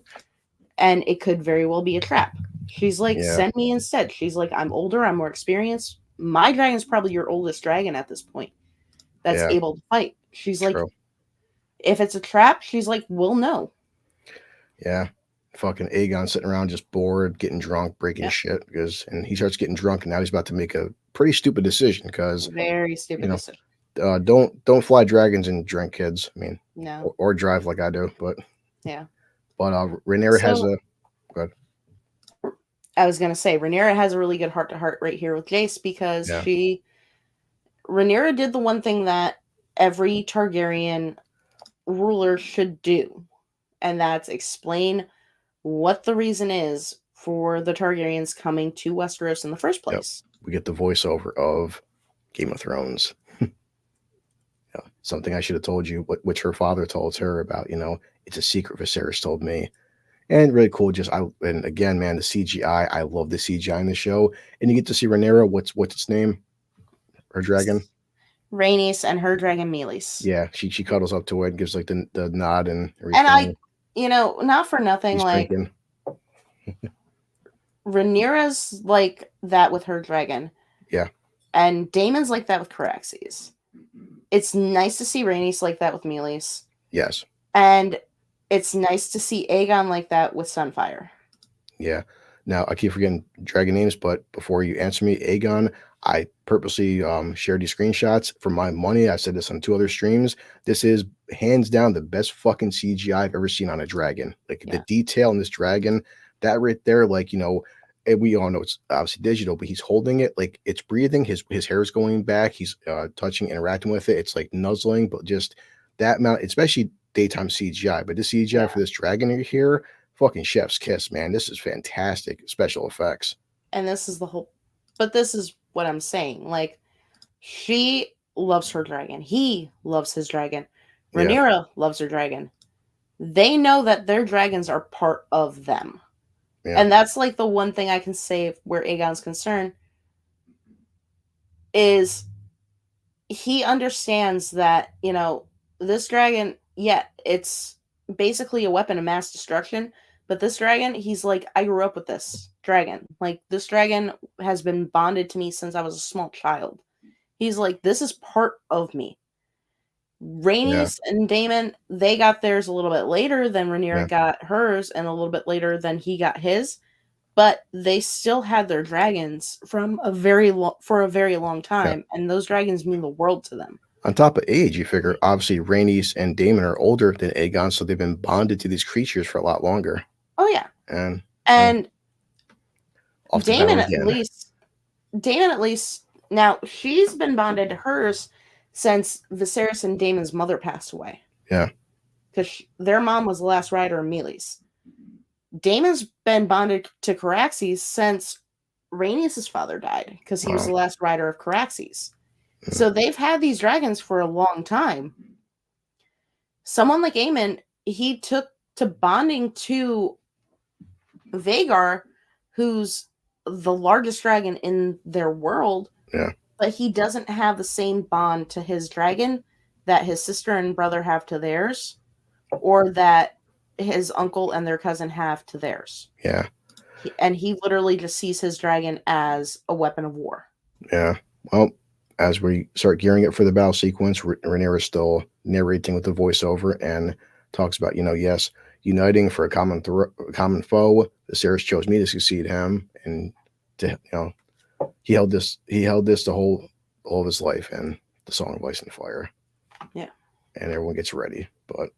and it could very well be a trap. She's like, Yeah. send me instead. She's like, I'm older, I'm more experienced. My dragon's probably your oldest dragon at this point that's Yeah. able to fight. She's like, True. if it's a trap, she's like, we'll know. Yeah. Fucking Aegon sitting around just bored, getting drunk, breaking Yep. shit and he starts getting drunk and now he's about to make a pretty stupid decision because Very stupid decision. don't fly dragons and drink, kids. I mean, No. or drive like I do, but Yeah. Rhaenyra has So a good. I was gonna say Rhaenyra has a really good heart to heart right here with Jace because Yeah. Rhaenyra did the one thing that every Targaryen ruler should do, and that's explain what the reason is for the Targaryens coming to Westeros in the first place. We get the voiceover of Game of Thrones. Something I should have told you, which her father told her about. It's a secret Viserys told me. And really cool. And again, man, the CGI. I love the CGI in the show. And you get to see Rhaenyra. What's its name? Her dragon. Rhaenys and her dragon Meleys. Yeah, she cuddles up to it and gives like the nod and everything. And not for nothing, She's like drinking. Rhaenyra's like that with her dragon. Yeah. And Daemon's like that with Caraxes. It's nice to see Rhaenys like that with Meleys. Yes. And it's nice to see Aegon like that with Sunfire. Yeah. Now, I keep forgetting dragon names, but before you answer me, Aegon, I purposely shared these screenshots for my money. I said this on 2 other streams. This is hands down the best fucking CGI I've ever seen on a dragon. Like the detail in this dragon, that right there, like, and we all know it's obviously digital, but he's holding it like it's breathing. His hair is going back. He's touching, interacting with it. It's like nuzzling, but just that amount, especially daytime CGI. But the CGI for this dragon here, fucking chef's kiss, man. This is fantastic special effects. And this is this is what I'm saying. Like, she loves her dragon. He loves his dragon. Rhaenyra loves her dragon. They know that their dragons are part of them. Yeah. And that's like the one thing I can say where Aegon's concerned is he understands that, this dragon, it's basically a weapon of mass destruction. But this dragon, he's like, I grew up with this dragon. Like, this dragon has been bonded to me since I was a small child. He's like, this is part of me. Rhaenys and Daemon, they got theirs a little bit later than Rhaenyra got hers, and a little bit later than he got his. But they still had their dragons for a very long time, and those dragons mean the world to them. On top of age, you figure obviously Rhaenys and Daemon are older than Aegon, so they've been bonded to these creatures for a lot longer. Oh yeah, and Daemon at least now she's been bonded to hers since Viserys and Daemon's mother passed away. Yeah, because their mom was the last rider of Meleys. Daemon's been bonded to Caraxes since Rhaenys' father died because he was the last rider of Caraxes. So they've had these dragons for a long time. Someone like Aemon, he took to bonding to Vhagar, who's the largest dragon in their world. Yeah. But he doesn't have the same bond to his dragon that his sister and brother have to theirs, or that his uncle and their cousin have to theirs. Yeah. And he literally just sees his dragon as a weapon of war. Yeah. Well, as we start gearing it for the battle sequence, Rhaenyra is still narrating with the voiceover and talks about, yes, uniting for a common foe. Viserys chose me to succeed him, and to he held this all of his life, and the Song of Ice and Fire. Yeah. And everyone gets ready, but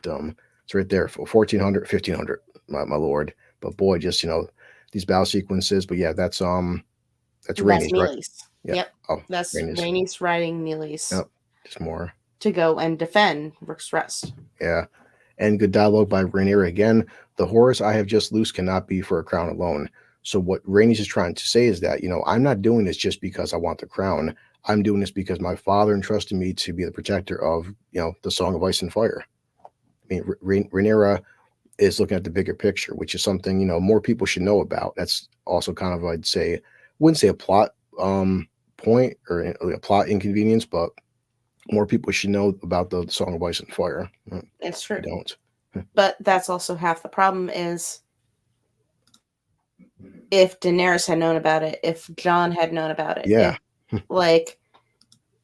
dum, it's right there for 1400, 1500, my lord. But boy, just these battle sequences. But yeah, that's Rhaenys, right? Yeah. Yep. Oh, that's Rhaenys riding Meleys. Yep. Just more to go and defend Rick's Rest. Yeah. And good dialogue by Rhaenyra again. The horrors I have just loosed cannot be for a crown alone. So what Rhaenys is trying to say is that, I'm not doing this just because I want the crown. I'm doing this because my father entrusted me to be the protector of, the Song of Ice and Fire. I mean, Rhaenyra is looking at the bigger picture, which is something, more people should know about. That's also kind of, wouldn't say a plot point or a plot inconvenience, but more people should know about the Song of Ice and Fire. It's They true. don't. But that's also half the problem is if Daenerys had known about it, if Jon had known about it, Yeah. if like,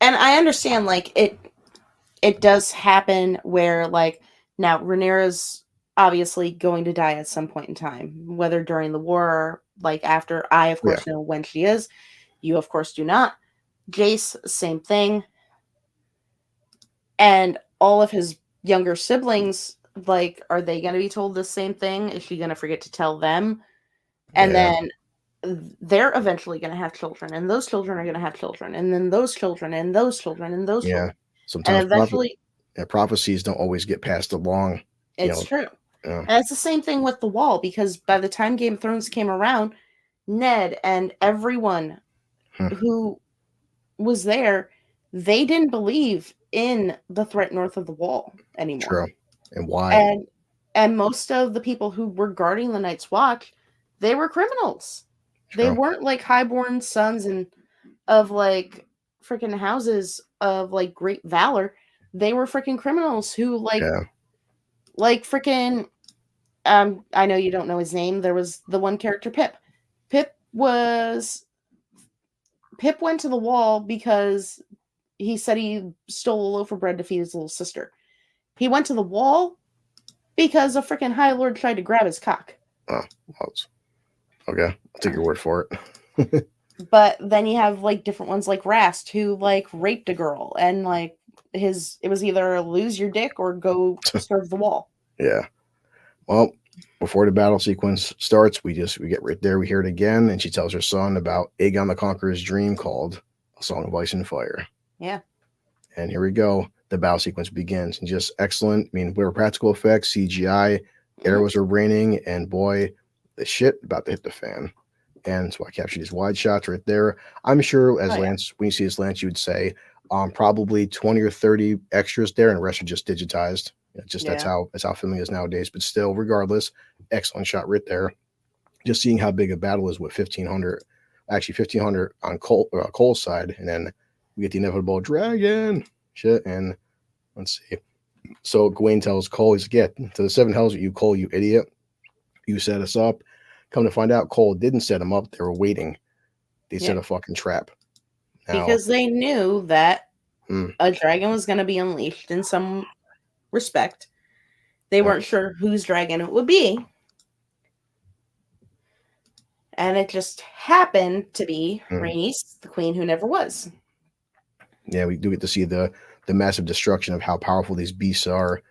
and I understand like it does happen where like now Rhaenyra's obviously going to die at some point in time, whether during the war or like after. I of Yeah. course know when she is. You of course do not. Jace, same thing. And all of his younger siblings, like, are they going to be told the same thing? Is she going to forget to tell them? And Yeah. then they're eventually going to have children, and those children are going to have children, and then those children, and those children, and those Yeah. children. And Sometimes eventually, prophecies don't always get passed along. You it's know. true. Yeah. And it's the same thing with the wall, because by the time Game of Thrones came around, Ned and everyone Hmm. who was there, they didn't believe in the threat north of the wall anymore. True. And why? And most of the people who were guarding the Night's Watch, they were criminals. They True. weren't like highborn sons and of like freaking houses of like great valor. They were freaking criminals who Yeah. like freaking I know you don't know his name. There was the one character Pip. Pip was Pip went to the wall because he said he stole a loaf of bread to feed his little sister. He went to the wall because a freaking High Lord tried to grab his cock. Oh, well, okay. I'll take your word for it. But then you have like different ones like Rast who like raped a girl and like it was either lose your dick or go serve the wall. Yeah. Well, before the battle sequence starts, we get right there. We hear it again, and she tells her son about Aegon the Conqueror's dream called "A Song of Ice and Fire." Yeah. And here we go. The battle sequence begins, and just excellent. I mean, we were practical effects, CGI, arrows are raining, and boy, the shit about to hit the fan. And so I captured these wide shots right there. I'm sure, as Lance, when you see this, Lance, you would say probably 20 or 30 extras there, and the rest are just digitized. That's how filming is nowadays. But still, regardless, excellent shot right there. Just seeing how big a battle is with 1,500, actually 1,500 on Cole's side, and then we get the inevitable dragon shit. And let's see. So Gawain tells Cole, he's like, "Yeah, to the seven hells with you, Cole, you idiot. You set us up." Come to find out, Cole didn't set him up. They were waiting. They set a fucking trap. Now, because they knew that hmm. a dragon was going to be unleashed in some respect. They weren't sure whose dragon it would be. And it just happened to be Rhaenys, the queen who never was. Yeah, we do get to see the massive destruction of how powerful these beasts are.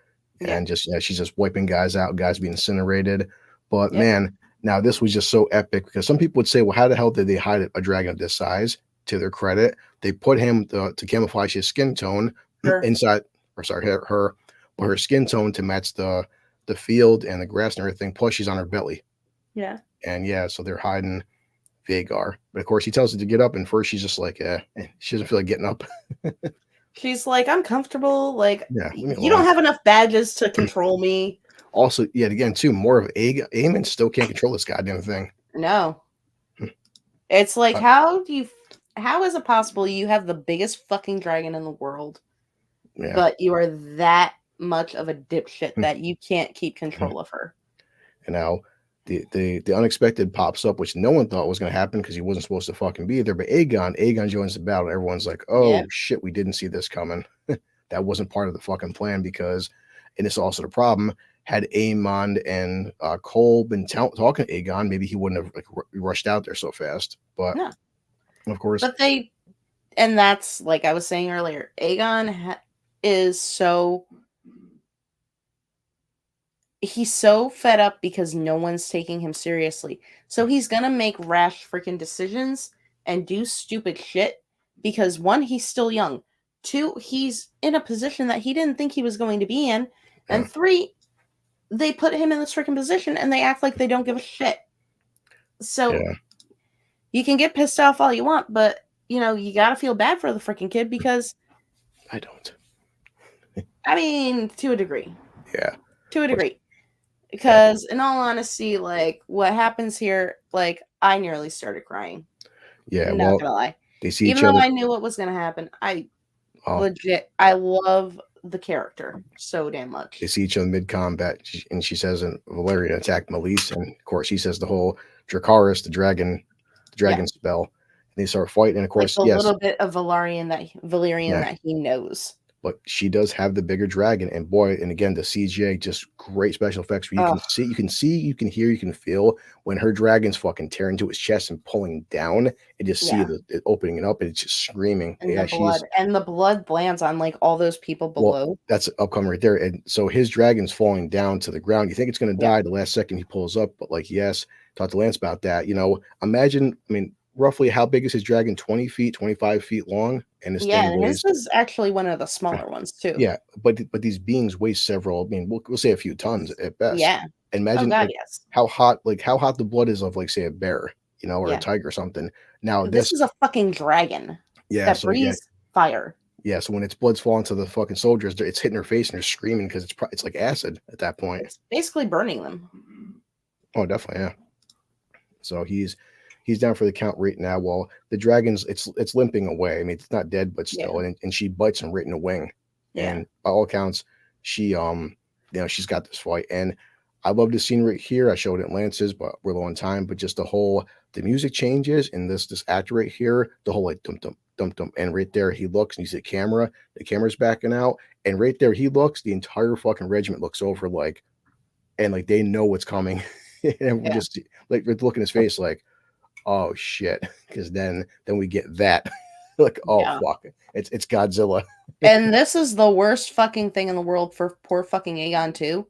And just she's just wiping guys out, guys being incinerated. But man, now this was just so epic because some people would say, well, how the hell did they hide a dragon of this size? To their credit, they put him to camouflage his skin tone inside, or sorry, her skin tone to match the field and the grass and everything. Plus, she's on her belly. Yeah. And so they're hiding Vhagar. But of course, he tells her to get up, and first she's just like, she doesn't feel like getting up. She's like, I'm comfortable. Like, you don't have enough badges to control me. Also, yet again, too, more of Aemon still can't control this goddamn thing. No. It's like, how is it possible you have the biggest fucking dragon in the world, but you are that much of a dipshit that you can't keep control of her? And now the unexpected pops up, which no one thought was going to happen because he wasn't supposed to fucking be there. But Aegon joins the battle. Everyone's like, oh, shit, we didn't see this coming. That wasn't part of the fucking plan because, and it's also the problem, had Aemon and Cole been talking to Aegon, maybe he wouldn't have rushed out there so fast. But of course. But and that's like I was saying earlier, Aegon is he's so fed up because no one's taking him seriously. So he's going to make rash freaking decisions and do stupid shit because one, he's still young. Two, he's in a position that he didn't think he was going to be in. And three, they put him in this freaking position and they act like they don't give a shit. So you can get pissed off all you want, but you got to feel bad for the freaking kid because I don't. I mean, to a degree. Yeah. To a degree. Because in all honesty, like what happens here, like I nearly started crying. Yeah, I'm not gonna lie. They see Even each though other. I knew what was gonna happen, I Oh, legit I love the character so damn they much. see each other mid combat, and she says, "And Valerian attacked Melise," and of course he says the whole Dracarys, the Yeah. dragon spell, and they start fighting. And of Like course, the yes, little bit of Valerian yeah, that he knows. but she does have the bigger dragon, and boy, and again the CGA just great special effects where Oh, you can hear, you can feel when her dragon's fucking tearing into his chest and pulling down, and just see yeah. it opening it up, and it's just screaming. And Yeah, she's the blood lands on, like, all those people well, below. that's upcoming right there. And so his dragon's falling down to the ground. You think it's going to Yeah. die the last second he pulls up, but like, yes, talk to Lance about that. Imagine, I mean, roughly how big is his dragon? 20 feet, 25 feet long. And this Yeah, thing and his weighs, is actually one of the smaller ones too. yeah, but these beings weigh several, I mean, we'll say a few tons at best. Yeah. And Oh imagine god, like yes. how hot the blood is of like, say, a bear, or a Yeah. tiger or something. Now, This this, is a fucking dragon yeah, that so yeah, breathes fire. yeah. So when its blood's falling to the fucking soldiers, it's hitting her face and they're screaming because it's like acid at that point. It's basically burning them. Oh, definitely, yeah. So he's down for the count right now. While the dragon's it's limping away. I mean, it's not dead, but Yeah. still, and she bites him right in the wing. Yeah. And by all accounts, she she's got this fight. And I love this scene right here. I showed it in Lance's, but we're low on time. But just the music changes, and this actor right here, the whole like dum dum dum dum, and right there he looks and you see the camera's backing out, and right there he looks, the entire fucking regiment looks over like, and like they know what's coming. And we're Yeah. just like we're looking at his face like, oh shit, because then we get that. Like, oh Yeah. fuck, it's Godzilla. And this is the worst fucking thing in the world for poor fucking Aegon too,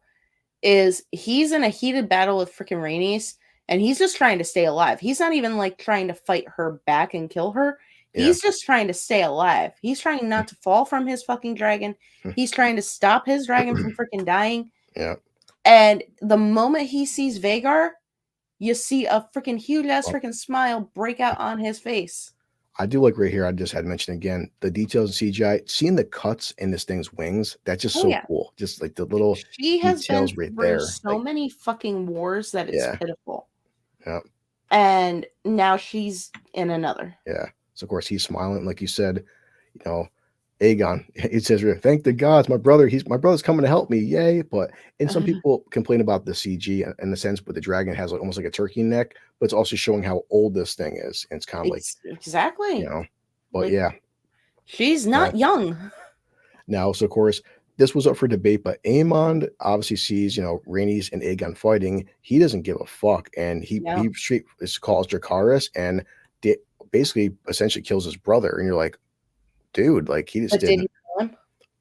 is he's in a heated battle with freaking Rhaenys, and he's just trying to stay alive. He's not even like trying to fight her back and kill her. Yeah. He's just trying to stay alive. He's trying not to fall from his fucking dragon. He's trying to stop his dragon from freaking dying. Yeah. And the moment he sees Vhagar, you see a freaking huge ass Well, freaking smile break out on his face. I do like right here. I just had to mention again the details in CGI. Seeing the cuts in this thing's wings, that's just Oh so yeah. cool. Just like the little She has been details right through there. so Like, many fucking wars that it's yeah, pitiful. yeah, And now she's in another. yeah. So of course he's smiling, like you said. You know, Aegon. It says, "Thank the gods, my brother's coming to help me, yay!" And some people complain about the CG in the sense, but the dragon has like almost like a turkey neck, but it's also showing how old this thing is, and it's kind of like, Exactly. But Like, yeah, she's yeah. not young. Now, so of course, this was up for debate, but Aemond obviously sees, Rhaenys and Aegon fighting. He doesn't give a fuck, and No. he straight calls Dracarys and basically essentially kills his brother. And you're like, dude, like he just But did didn't, he kill him?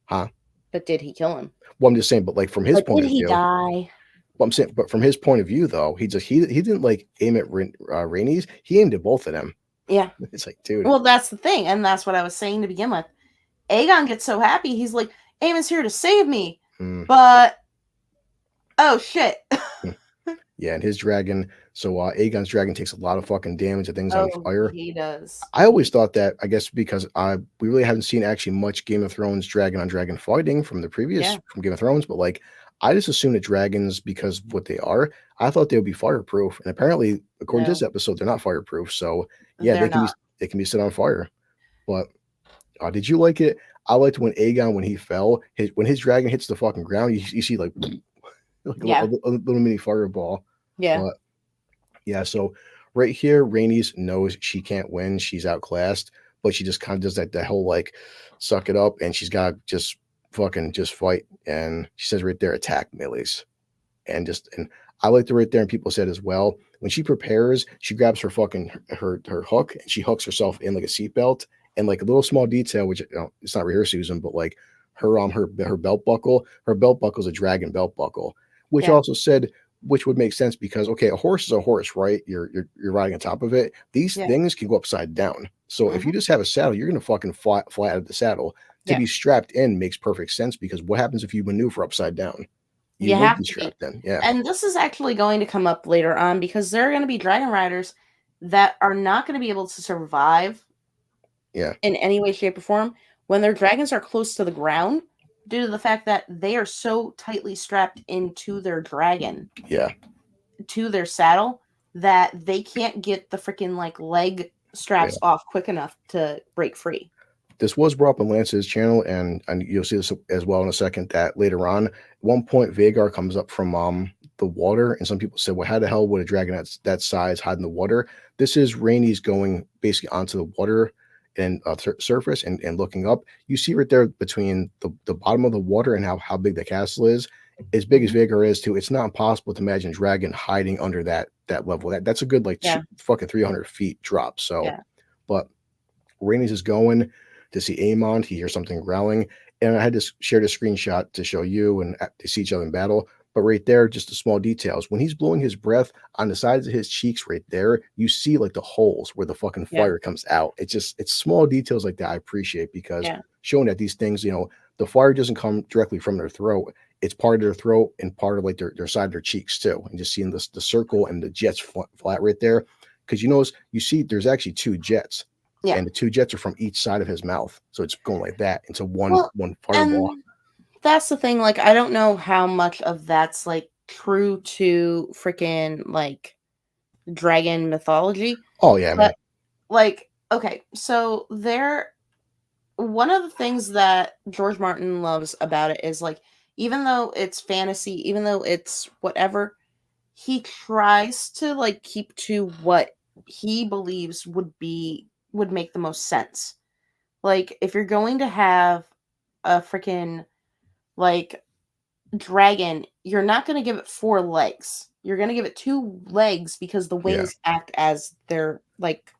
huh? But did he kill him? Well, I'm just saying, but like from his But point did of he view, die? well, I'm saying, but from his point of view, though, he didn't like aim at Rhaenys. He aimed at both of them. Yeah. It's like, dude. Well, that's the thing, and that's what I was saying to begin with. Aegon gets so happy, he's like, Aemon's here to save me. But oh shit. Yeah, and his dragon. So Aegon's dragon takes a lot of fucking damage to things on fire. He does. I always thought that, I guess because we really haven't seen actually much Game of Thrones dragon on dragon fighting from the previous from Game of Thrones, but like I just assumed that dragons, because what they are, I thought they would be fireproof, and apparently, according to this episode, they're not fireproof. So yeah, they can be set on fire. But did you like it? I liked when Aegon, when he fell, when his dragon hits the fucking ground, you see like a little mini fireball. Yeah. But yeah, so right here, Rhaenys knows she can't win. She's outclassed, but she just kind of does that whole like suck it up, and she's got to just fucking just fight. And she says right there, attack melees. And I liked it right there. And people said as well, when she prepares, she grabs her fucking her hook and she hooks herself in like a seatbelt. And like a little small detail, which it's not here, Susan, but like her belt buckle, is a dragon belt buckle, which also said, which would make sense because okay, a horse is a horse, right? You're riding on top of it. These things can go upside down. So if you just have a saddle, you're gonna fucking fly out of the saddle. To be strapped in makes perfect sense because what happens if you maneuver upside down? You would be strapped in. Yeah. And this is actually going to come up later on because there are going to be dragon riders that are not going to be able to survive in any way, shape, or form when their dragons are close to the ground due to the fact that they are so tightly strapped into their dragon. Yeah. To their saddle that they can't get the freaking like leg straps off quick enough to break free. This was brought up on Lance's channel, and you'll see this as well in a second. That later on, at one point, Vagar comes up from the water, and some people said, "Well, how the hell would a dragon that size hide in the water?" This is Rhaenys going basically onto the water and surface and looking up. You see right there between the bottom of the water and how big the castle is. As big as Vagar is, too, it's not impossible to imagine a dragon hiding under that level. That's a good fucking 300 feet drop. So, but Rhaenys is going to see Aemond. He hears something growling, and I had to share the screenshot to show you and to see each other in battle. But right there, just the small details. When he's blowing his breath on the sides of his cheeks, right there, you see like the holes where the fucking fire comes out. It's small details like that I appreciate, because showing that these things, the fire doesn't come directly from their throat. It's part of their throat and part of like their side of their cheeks too. And just seeing the circle and the jets flat right there, because you see there's actually two jets. Yeah. And the two jets are from each side of his mouth. So it's going like that into one fireball. And that's the thing. Like, I don't know how much of that's like true to freaking like dragon mythology. Oh, yeah. But man. Like, okay. So one of the things that George Martin loves about it is like, even though it's fantasy, even though it's whatever, he tries to like keep to what he believes would make the most sense. Like, if you're going to have a freaking like dragon, you're not going to give it 4 legs. You're going to give it 2 legs because the wings act as their like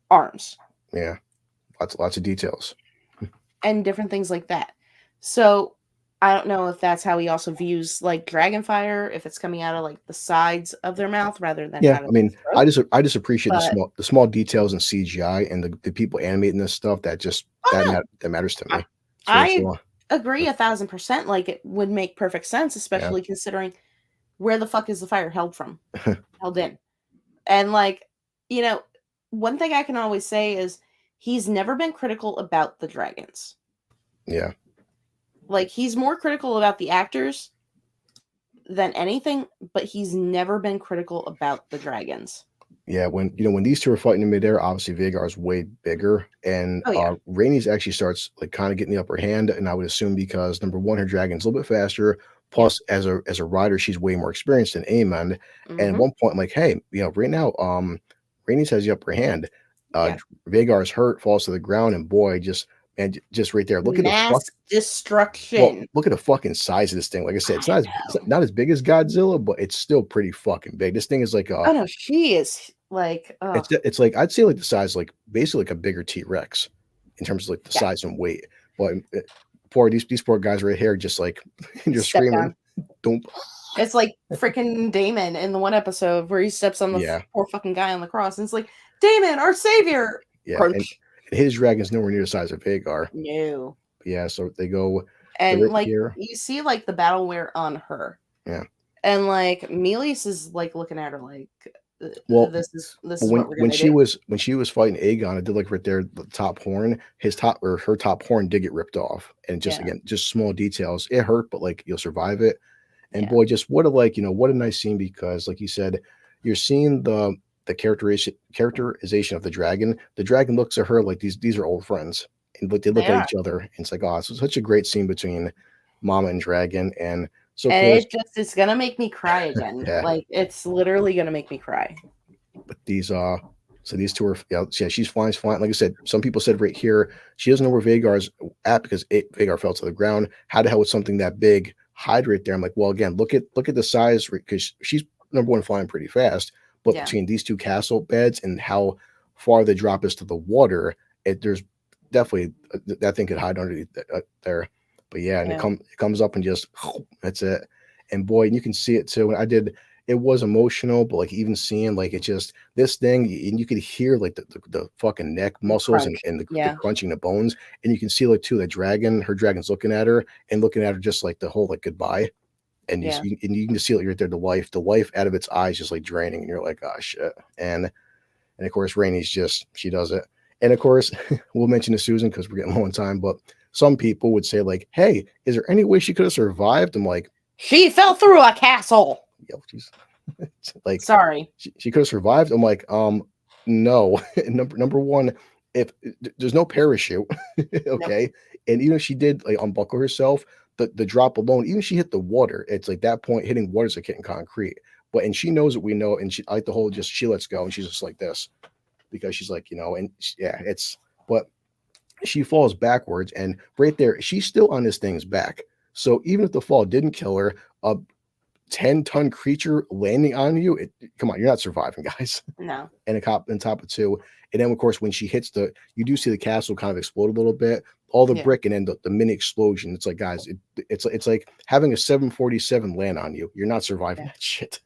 arms. Yeah. Lots of details. And different things like that. So I don't know if that's how he also views like dragon fire, if it's coming out of like the sides of their mouth rather than out of I mean, I just appreciate the small details in CGI and the people animating this stuff that matters to me. I agree 1,000%. Like, it would make perfect sense, especially considering where the fuck is the fire held in. And like, one thing I can always say is he's never been critical about the dragons. Yeah. Like, he's more critical about the actors than anything, but he's never been critical about the dragons. Yeah, when these two are fighting in midair, obviously Vagar is way bigger, and Rhaenys actually starts like kind of getting the upper hand, and I would assume because number one, her dragon's a little bit faster. Plus, as a rider, she's way more experienced than Aemond. Mm-hmm. And at one point, I'm like, hey, right now, Rhaenys has the upper hand. Vagar is hurt, falls to the ground, and boy, just right there. Look at the destruction. Well, look at the fucking size of this thing. Like I said, it's not as big as Godzilla, but it's still pretty fucking big. This thing is like oh no, she is like it's like I'd say like the size, like basically like a bigger T-Rex in terms of like the size and weight. But these poor guys right here just like just screaming. Don't. It's like freaking Damon in the one episode where he steps on the poor fucking guy on the cross, and it's like, Damon, our savior. Yeah. His dragon's nowhere near the size of Vagar. No. Yeah, so they go and like here. You see like the battle wear on her. Yeah. And like Melis is like looking at her like, well, this is what we're gonna do. When she was fighting Aegon, it did like right there, the top horn, her top horn did get ripped off. And just small details. It hurt, but like you'll survive it. And boy, just what a nice scene, because like you said, you're seeing the characterization of the dragon. The dragon looks at her like these are old friends, and they look at each other, and it's like, oh, it's such a great scene between Mama and dragon. And so it's gonna make me cry again. Like, it's literally gonna make me cry. But these two are she's flying. Like I said, some people said right here she doesn't know where Vagar's at because Vagar fell to the ground. How the hell would something that big hide right there? I'm like, well, again, look at the size, because she's number one flying pretty fast. But between these two castle beds and how far the drop is to the water, there's definitely that thing could hide underneath there. But and it comes up and just that's it. And boy, you can see it too. And it was emotional, but like even seeing like it just this thing, and you could hear like the fucking neck muscles and the crunching the bones, and you can see like too her dragon's looking at her just like the whole like goodbye. And you can just see it right there, the life out of its eyes just like draining, and you're like, oh shit. And of course Rhaenys she does it. And of course we'll mention to Susan because we're getting low on time, but some people would say like, hey, is there any way she could have survived? I'm like, she fell through a castle. She's like, sorry, she could have survived. I'm like, No, number one, if there's no parachute, Nope. okay, and even if she did like unbuckle herself, the drop alone, even if she hit the water, it's like that point hitting water is like hitting concrete. But and she knows what we know, and she I like the whole just she lets go, and she's just like this because she's like and yeah, it's but she falls backwards, and right there, she's still on this thing's back. So even if the fall didn't kill her, a 10-ton creature landing on you, come on, you're not surviving, guys. No. And a cop on top of two. And then, of course, when she hits you do see the castle kind of explode a little bit, all the Yeah. brick, and then the mini explosion. It's like, guys, it's like having a 747 land on you. You're not surviving Yeah. that shit.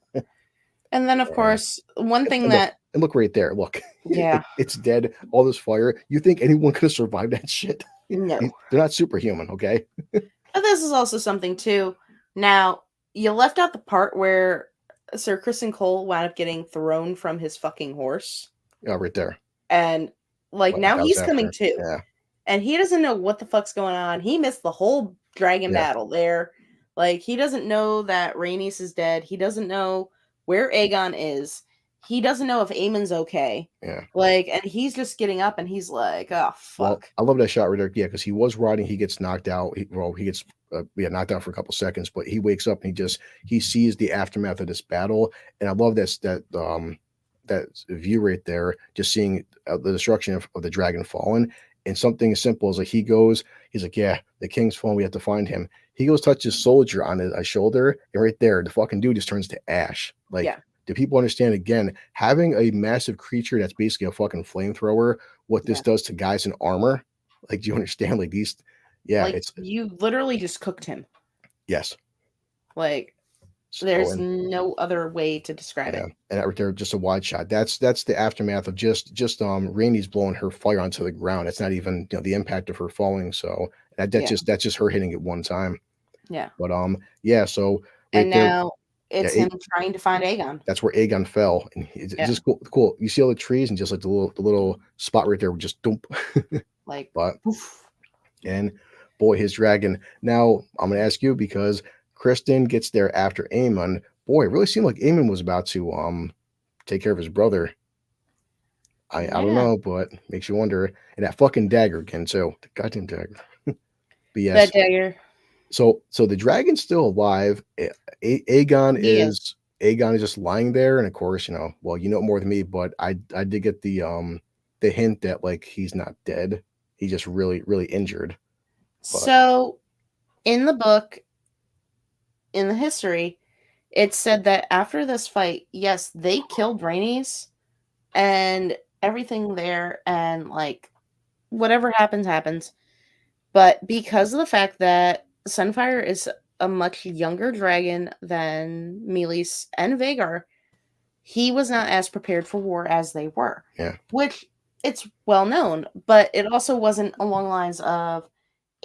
And then, of Yeah. course, one thing And look, that, and look right there. Look, yeah, it's dead. All this fire. You think anyone could have survived that shit? no. They're not superhuman, okay? But this is also something, too. Now, you left out the part where Sir Kristen Cole wound up getting thrown from his fucking horse. Yeah, right there. And, like, Well, now that was he's after. coming, too. Yeah, And he doesn't know what the fuck's going on. He missed the whole dragon yeah. battle there. Like, he doesn't know that Rhaenys is dead. He doesn't know where Aegon is. He doesn't know if Aemon's okay. Yeah. Like, and he's just getting up and he's like, oh, Well, fuck. I love that shot right there. Yeah, because he was riding, he gets knocked out. He gets knocked out for a couple seconds, but he wakes up and he sees the aftermath of this battle, and I love that view right there, just seeing the destruction of the dragon fallen, and something as simple as like he's like, yeah, the king's fallen, we have to find him. He goes touch his soldier on his shoulder, and right there, the fucking dude just turns to ash. Like, Yeah. do people understand again having a massive creature that's basically a fucking flamethrower? What this Yeah. does to guys in armor? Like, do you understand? Like these, yeah, Like, it's you literally just cooked him. yes. Like, So, there's and no other way to describe yeah, it. and that right there, just a wide shot. That's the aftermath of just Rhaenys blowing her fire onto the ground. It's not even the impact of her falling. So Yeah. that's just her hitting it one time. Yeah. But yeah, so right And there, now yeah, it's him trying to find Aegon. that's where Aegon fell, and it's Yeah. just cool. Cool. You see all the trees and just like the little spot right there, would just dump. Like, But oof. and boy, his dragon. Now I'm gonna ask you because Kristen gets there after Aemon. Boy, it really seemed like Aemon was about to take care of his brother. I don't Yeah. know, but makes you wonder. And that fucking dagger again, so the goddamn dagger. But That yes, dagger. so the dragon's still alive. Aegon He is. is just lying there, and of course, well, you know more than me, but I did get the hint that like he's not dead. He's just really, really injured. But So, in the book, in the history, it said that after this fight, yes, they killed Rhaenys and everything there, and like whatever happens, happens. But because of the fact that Sunfire is a much younger dragon than Meleys and Vhagar, he was not as prepared for war as they were. yeah, Which it's well known, but it also wasn't along the lines of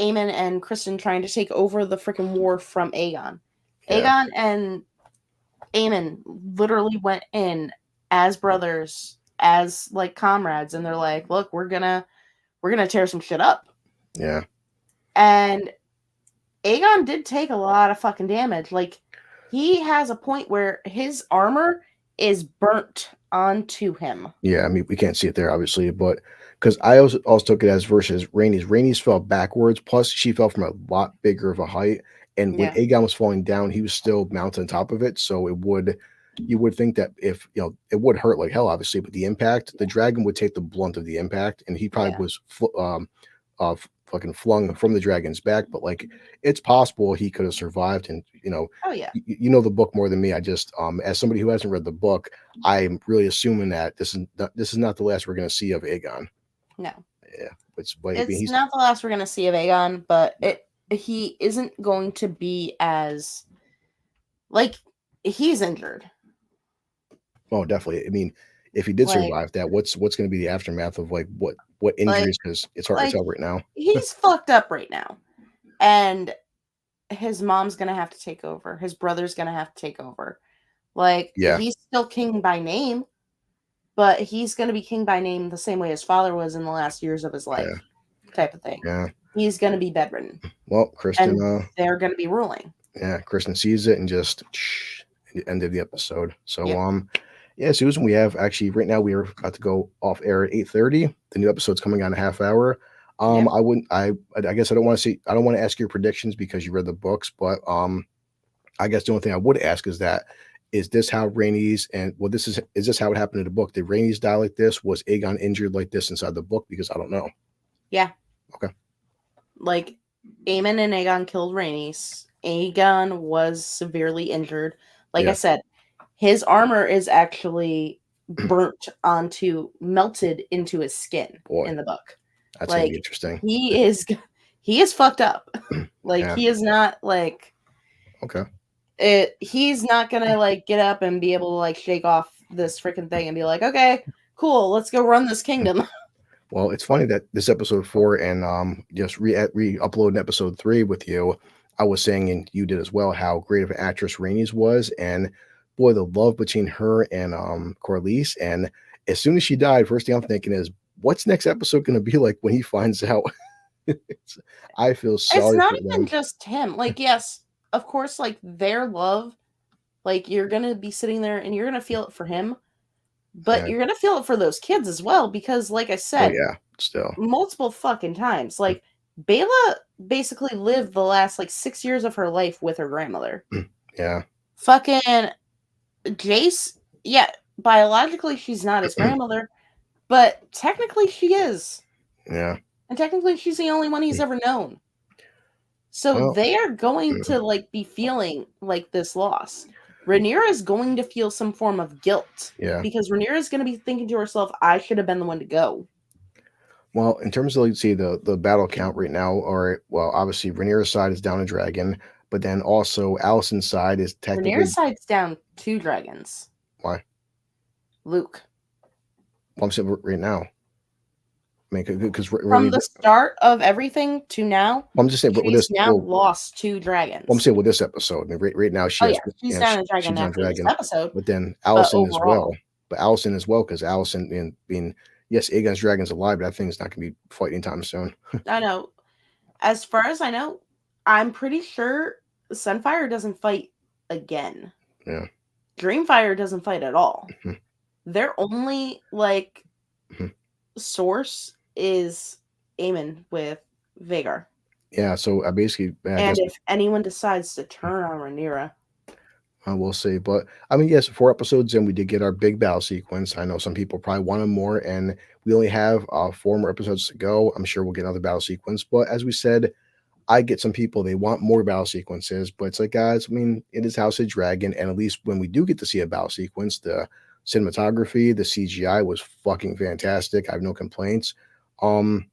Aemon and Kristen trying to take over the freaking war from Aegon. yeah, Aegon and Aemon literally went in as brothers, as like comrades, and they're like, "Look, we're gonna tear some shit up." yeah. And Aegon did take a lot of fucking damage. Like, he has a point where his armor is burnt onto him. Yeah, I mean, we can't see it there, obviously, but because I also took it as versus Rhaenys. Rhaenys fell backwards, plus she fell from a lot bigger of a height. And when Yeah. Aegon was falling down, he was still mounted on top of it. So you would think that if, it would hurt like hell, obviously, but the impact, the dragon would take the blunt of the impact, and he probably Yeah. was fucking flung from the dragon's back. But like, it's possible he could have survived. And, Oh yeah. you know the book more than me. I just, as somebody who hasn't read the book, I'm really assuming that this is not the last we're going to see of Aegon. No. Yeah, but I mean, It's not the last we're gonna see of Aegon, but he isn't going to be as like he's injured. oh, definitely. I mean, if he did Like survive that, what's going to be the aftermath of like what like injuries? Because it's hard to like tell right now. he's fucked up right now. And his mom's gonna have to take over. His brother's gonna have to take over. Like, Yeah, he's still king by name, but he's gonna be king by name the same way his father was in the last years of his yeah, life, type of thing. yeah. He's gonna be bedridden. Well, Kristen, And they're gonna be ruling. yeah, Kristen sees it and just ended the episode. So Yep. Yeah, Susan, we have actually right now we are about to go off air at 8:30. The new episode's coming on a half hour. Yeah. I wouldn't I guess I don't want to see I don't want to ask your predictions because you read the books, but I guess the only thing I would ask is this how Rhaenys and well is this how it happened in the book? Did Rhaenys die like this? Was Aegon injured like this inside the book? Because I don't know. Yeah. Okay. Like, Aemon and Aegon killed Rhaenys. Aegon was severely injured. Like I Yeah. said, his armor is actually melted into his skin Boy, in the book. that's gonna be Like, interesting. he is he is fucked up. Like, Yeah. he is not like Okay. he's not gonna like get up and be able to like shake off this freaking thing and be like, okay, cool, let's go run this kingdom. Well, it's funny that this episode 4 and just re-uploading episode 3 with you, I was saying, and you did as well, how great of an actress Rhaenys was, and boy, the love between her and Corlys. And as soon as she died, first thing I'm thinking is, what's next episode going to be like when he finds out? I feel It's sorry not for even them. just him. Like, yes, of course, like their love, like you're gonna be sitting there and you're gonna feel it for him, but Yeah. you're gonna feel it for those kids as well because, like I Oh said, yeah. Still. multiple fucking times, like Bela basically lived the last like 6 years of her life with her grandmother. Yeah. Fucking Jace, yeah, biologically she's not his grandmother, but technically she is. Yeah. And technically she's the only one he's ever known. So Well. they are going to like be feeling like this loss. Rhaenyra is going to feel some form of guilt Yeah. because Rhaenyra is going to be thinking to herself, "I should have been the one to go." Well, in terms of like see the battle count right now, or well, obviously Rhaenyra's side is down a dragon, but then also Allison's side is technically Rhaenyra's side's down 2 dragons. why? Luke. Well, I'm saying right now. I mean, because From the start of everything to now, I'm just saying, but with she's this, now well, lost 2 I'm dragons. saying with this episode, I mean, right now she Oh has, yeah, she's you know, down a dragon she's on after this dragon, episode, but then but Allison as well, overall, but Allison as well, because Allison being yes, Aegon's dragon's alive, but that thing's not gonna be fighting anytime soon. I know. As far as I know, I'm pretty sure Sunfire doesn't fight again. Yeah. Dreamfire doesn't fight at all. Mhm. Their only like Mhm. source is Aemon with Vhagar. Yeah, so I basically, I And guess if anyone decides to turn on Rhaenyra, we'll see. But I mean, yes, 4 episodes in, we did get our big battle sequence. I know some people probably wanted more, and we only have 4 more episodes to go. I'm sure we'll get another battle sequence. But as we said, I get some people they want more battle sequences, but it's like, guys, I mean, it is House of Dragon, and at least when we do get to see a battle sequence, the cinematography, the CGI was fucking fantastic. I have no complaints. Um,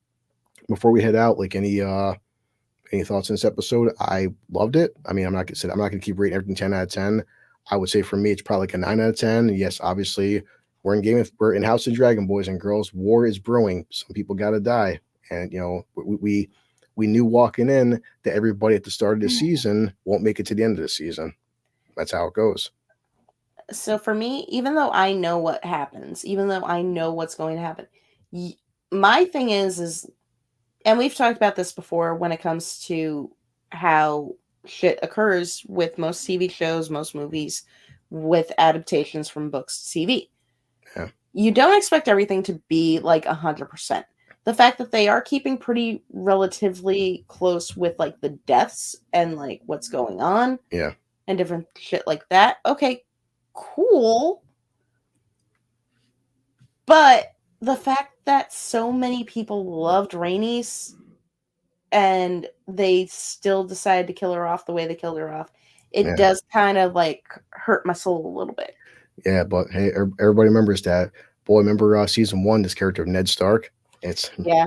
before we head out, like any thoughts on this episode? I loved it. I mean, I'm not gonna keep rating everything 10 out of 10. I would say for me, it's probably like a 9 out of 10. Yes, obviously, we're in House of Dragon, boys and girls. War is brewing. Some people gotta die, and we knew walking in that everybody at the start of the season won't make it to the end of the season. That's how it goes. so for me, even though I know what happens, even though I know what's going to happen, my thing is, and we've talked about this before when it comes to how shit occurs with most TV shows, most movies, with adaptations from books to TV. Yeah. You don't expect everything to be like 100%. The fact that they are keeping pretty relatively close with like the deaths and like what's going on Yeah. and different shit like that. Okay, cool. But the fact that so many people loved Rhaenys and they still decided to kill her off the way they killed her off, it Yeah. does kind of like hurt my soul a little bit. Yeah, but hey, everybody remembers that. Boy, remember season 1, this character of Ned Stark? It's Yeah.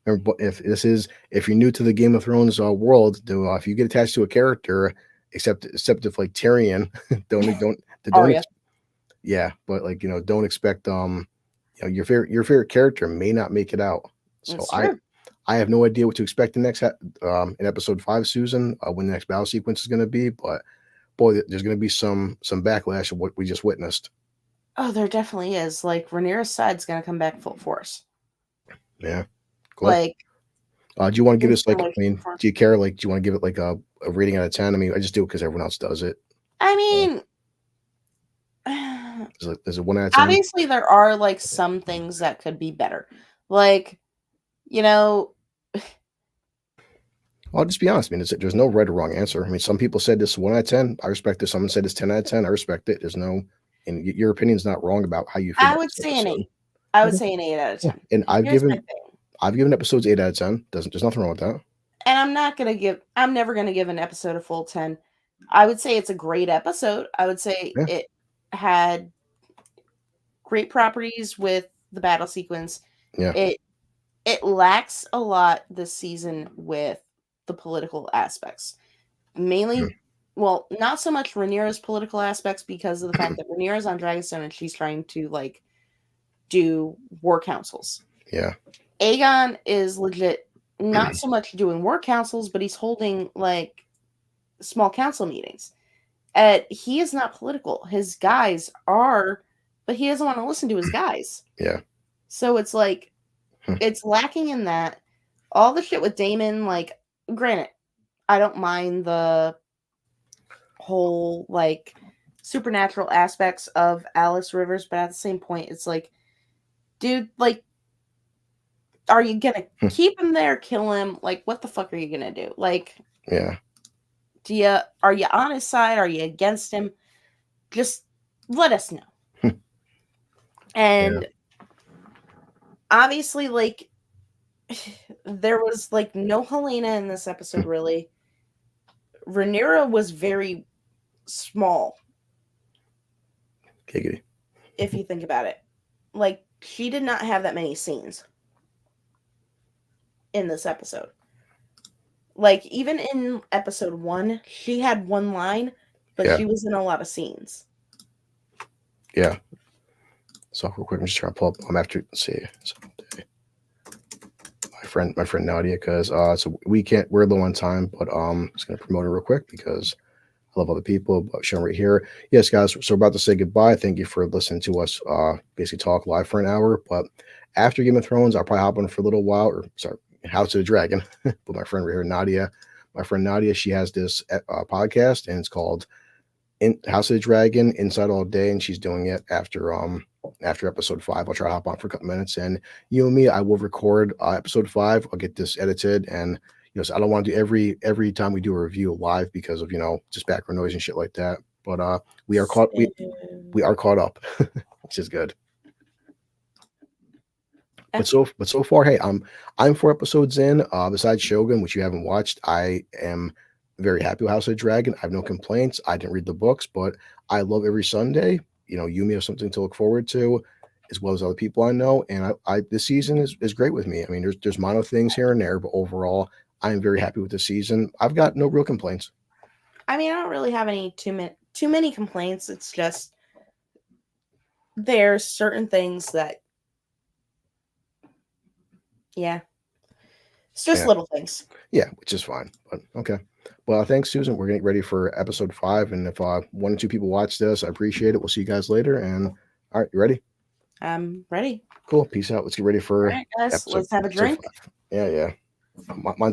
Remember, if you're new to the Game of Thrones world, if you get attached to a character, except if like Tyrion, don't Arya. yeah, but like don't expect your favorite character may not make it out. So That's true. I have no idea what to expect in episode 5, Susan, when the next battle sequence is going to be, but boy, there's going to be some backlash of what we just witnessed. Oh, there definitely is. Like Rhaenyra's side's gonna come back full force. Yeah, cool. Like, Do you want to give it's us like? gonna I like mean, full force. do you care? Like, do you want to give it like a rating out of 10? I mean, I just do it because everyone else does it. I mean, Is it 1 out of 10? Obviously, there are like some things that could be better. Like, you know, I'll just be honest. I mean, there's no right or wrong answer. I mean, some people said this 1 out of 10. I respect it. Someone said it's 10 out of 10. I respect it. There's no, and your opinion's not wrong about how you feel I about would this say an episode. 8. I would Okay. say an 8 out of Yeah. 10. And Here's my thing. I've given episodes 8 out of 10. There's nothing wrong with that. And I'm never gonna give an episode a full 10. I would say it's a great episode. I would say Yeah. it had great properties with the battle sequence. Yeah. It lacks a lot this season with the political aspects. Mainly, well, not so much Rhaenyra's political aspects because of the fact that Rhaenyra's on Dragonstone and she's trying to like do war councils. Yeah. Aegon is legit not so much doing war councils, but he's holding like small council meetings. He is not political. His guys are, but he doesn't want to listen to his guys. Yeah. So it's like, it's lacking in that. All the shit with Daemon, like, granted, I don't mind the whole, like, supernatural aspects of Alice Rivers, but at the same point, it's like, dude, like, are you gonna keep him there, kill him? Like, what the fuck are you gonna do? Like, yeah. Are you on his side? Are you against him? Just let us know. And obviously, like, there was like no Helena in this episode, really. Rhaenyra was very small. Giggity. If you think about it. Like, she did not have that many scenes in this episode. Like, even in episode 1, she had one line, but she was in a lot of scenes. Yeah. So real quick, I'm just trying to pull up. I'm after. Let's see. My friend Nadia, because so we're low on time, but I'm just gonna promote it real quick because I love other people. But showing right here, yes, guys. So we're about to say goodbye. Thank you for listening to us basically talk live for an hour. But after Game of Thrones, I'll probably hop on for a little while. Or sorry, House of the Dragon. But my friend right here, Nadia, she has this podcast, and it's called House of the Dragon Inside All Day, and she's doing it after episode 5. I'll try to hop on for a couple minutes, and you and me, I will record episode 5. I'll get this edited, and so I don't want to do every time we do a review live because of just background noise and shit like that. But we are caught up, which is good. But so far, hey, I'm 4 episodes in. Besides Shogun, which you haven't watched, I am very happy with House of the Dragon. I have no complaints. I didn't read the books, but I love every Sunday. Yumi has something to look forward to, as well as other people I know. And I this season is great with me. I mean, there's minor things here and there, but overall, I'm very happy with the season. I've got no real complaints. I mean, I don't really have any too many complaints. It's just there's certain things that, it's just little things. Yeah, which is fine. But okay. Well, thanks, Susan. We're getting ready for episode 5. And if 1 or 2 people watch this, I appreciate it. We'll see you guys later. And all right, you ready? I'm ready. Cool. Peace out. Let's get ready for all right, guys. Let's have a drink. 5. Yeah. Mine's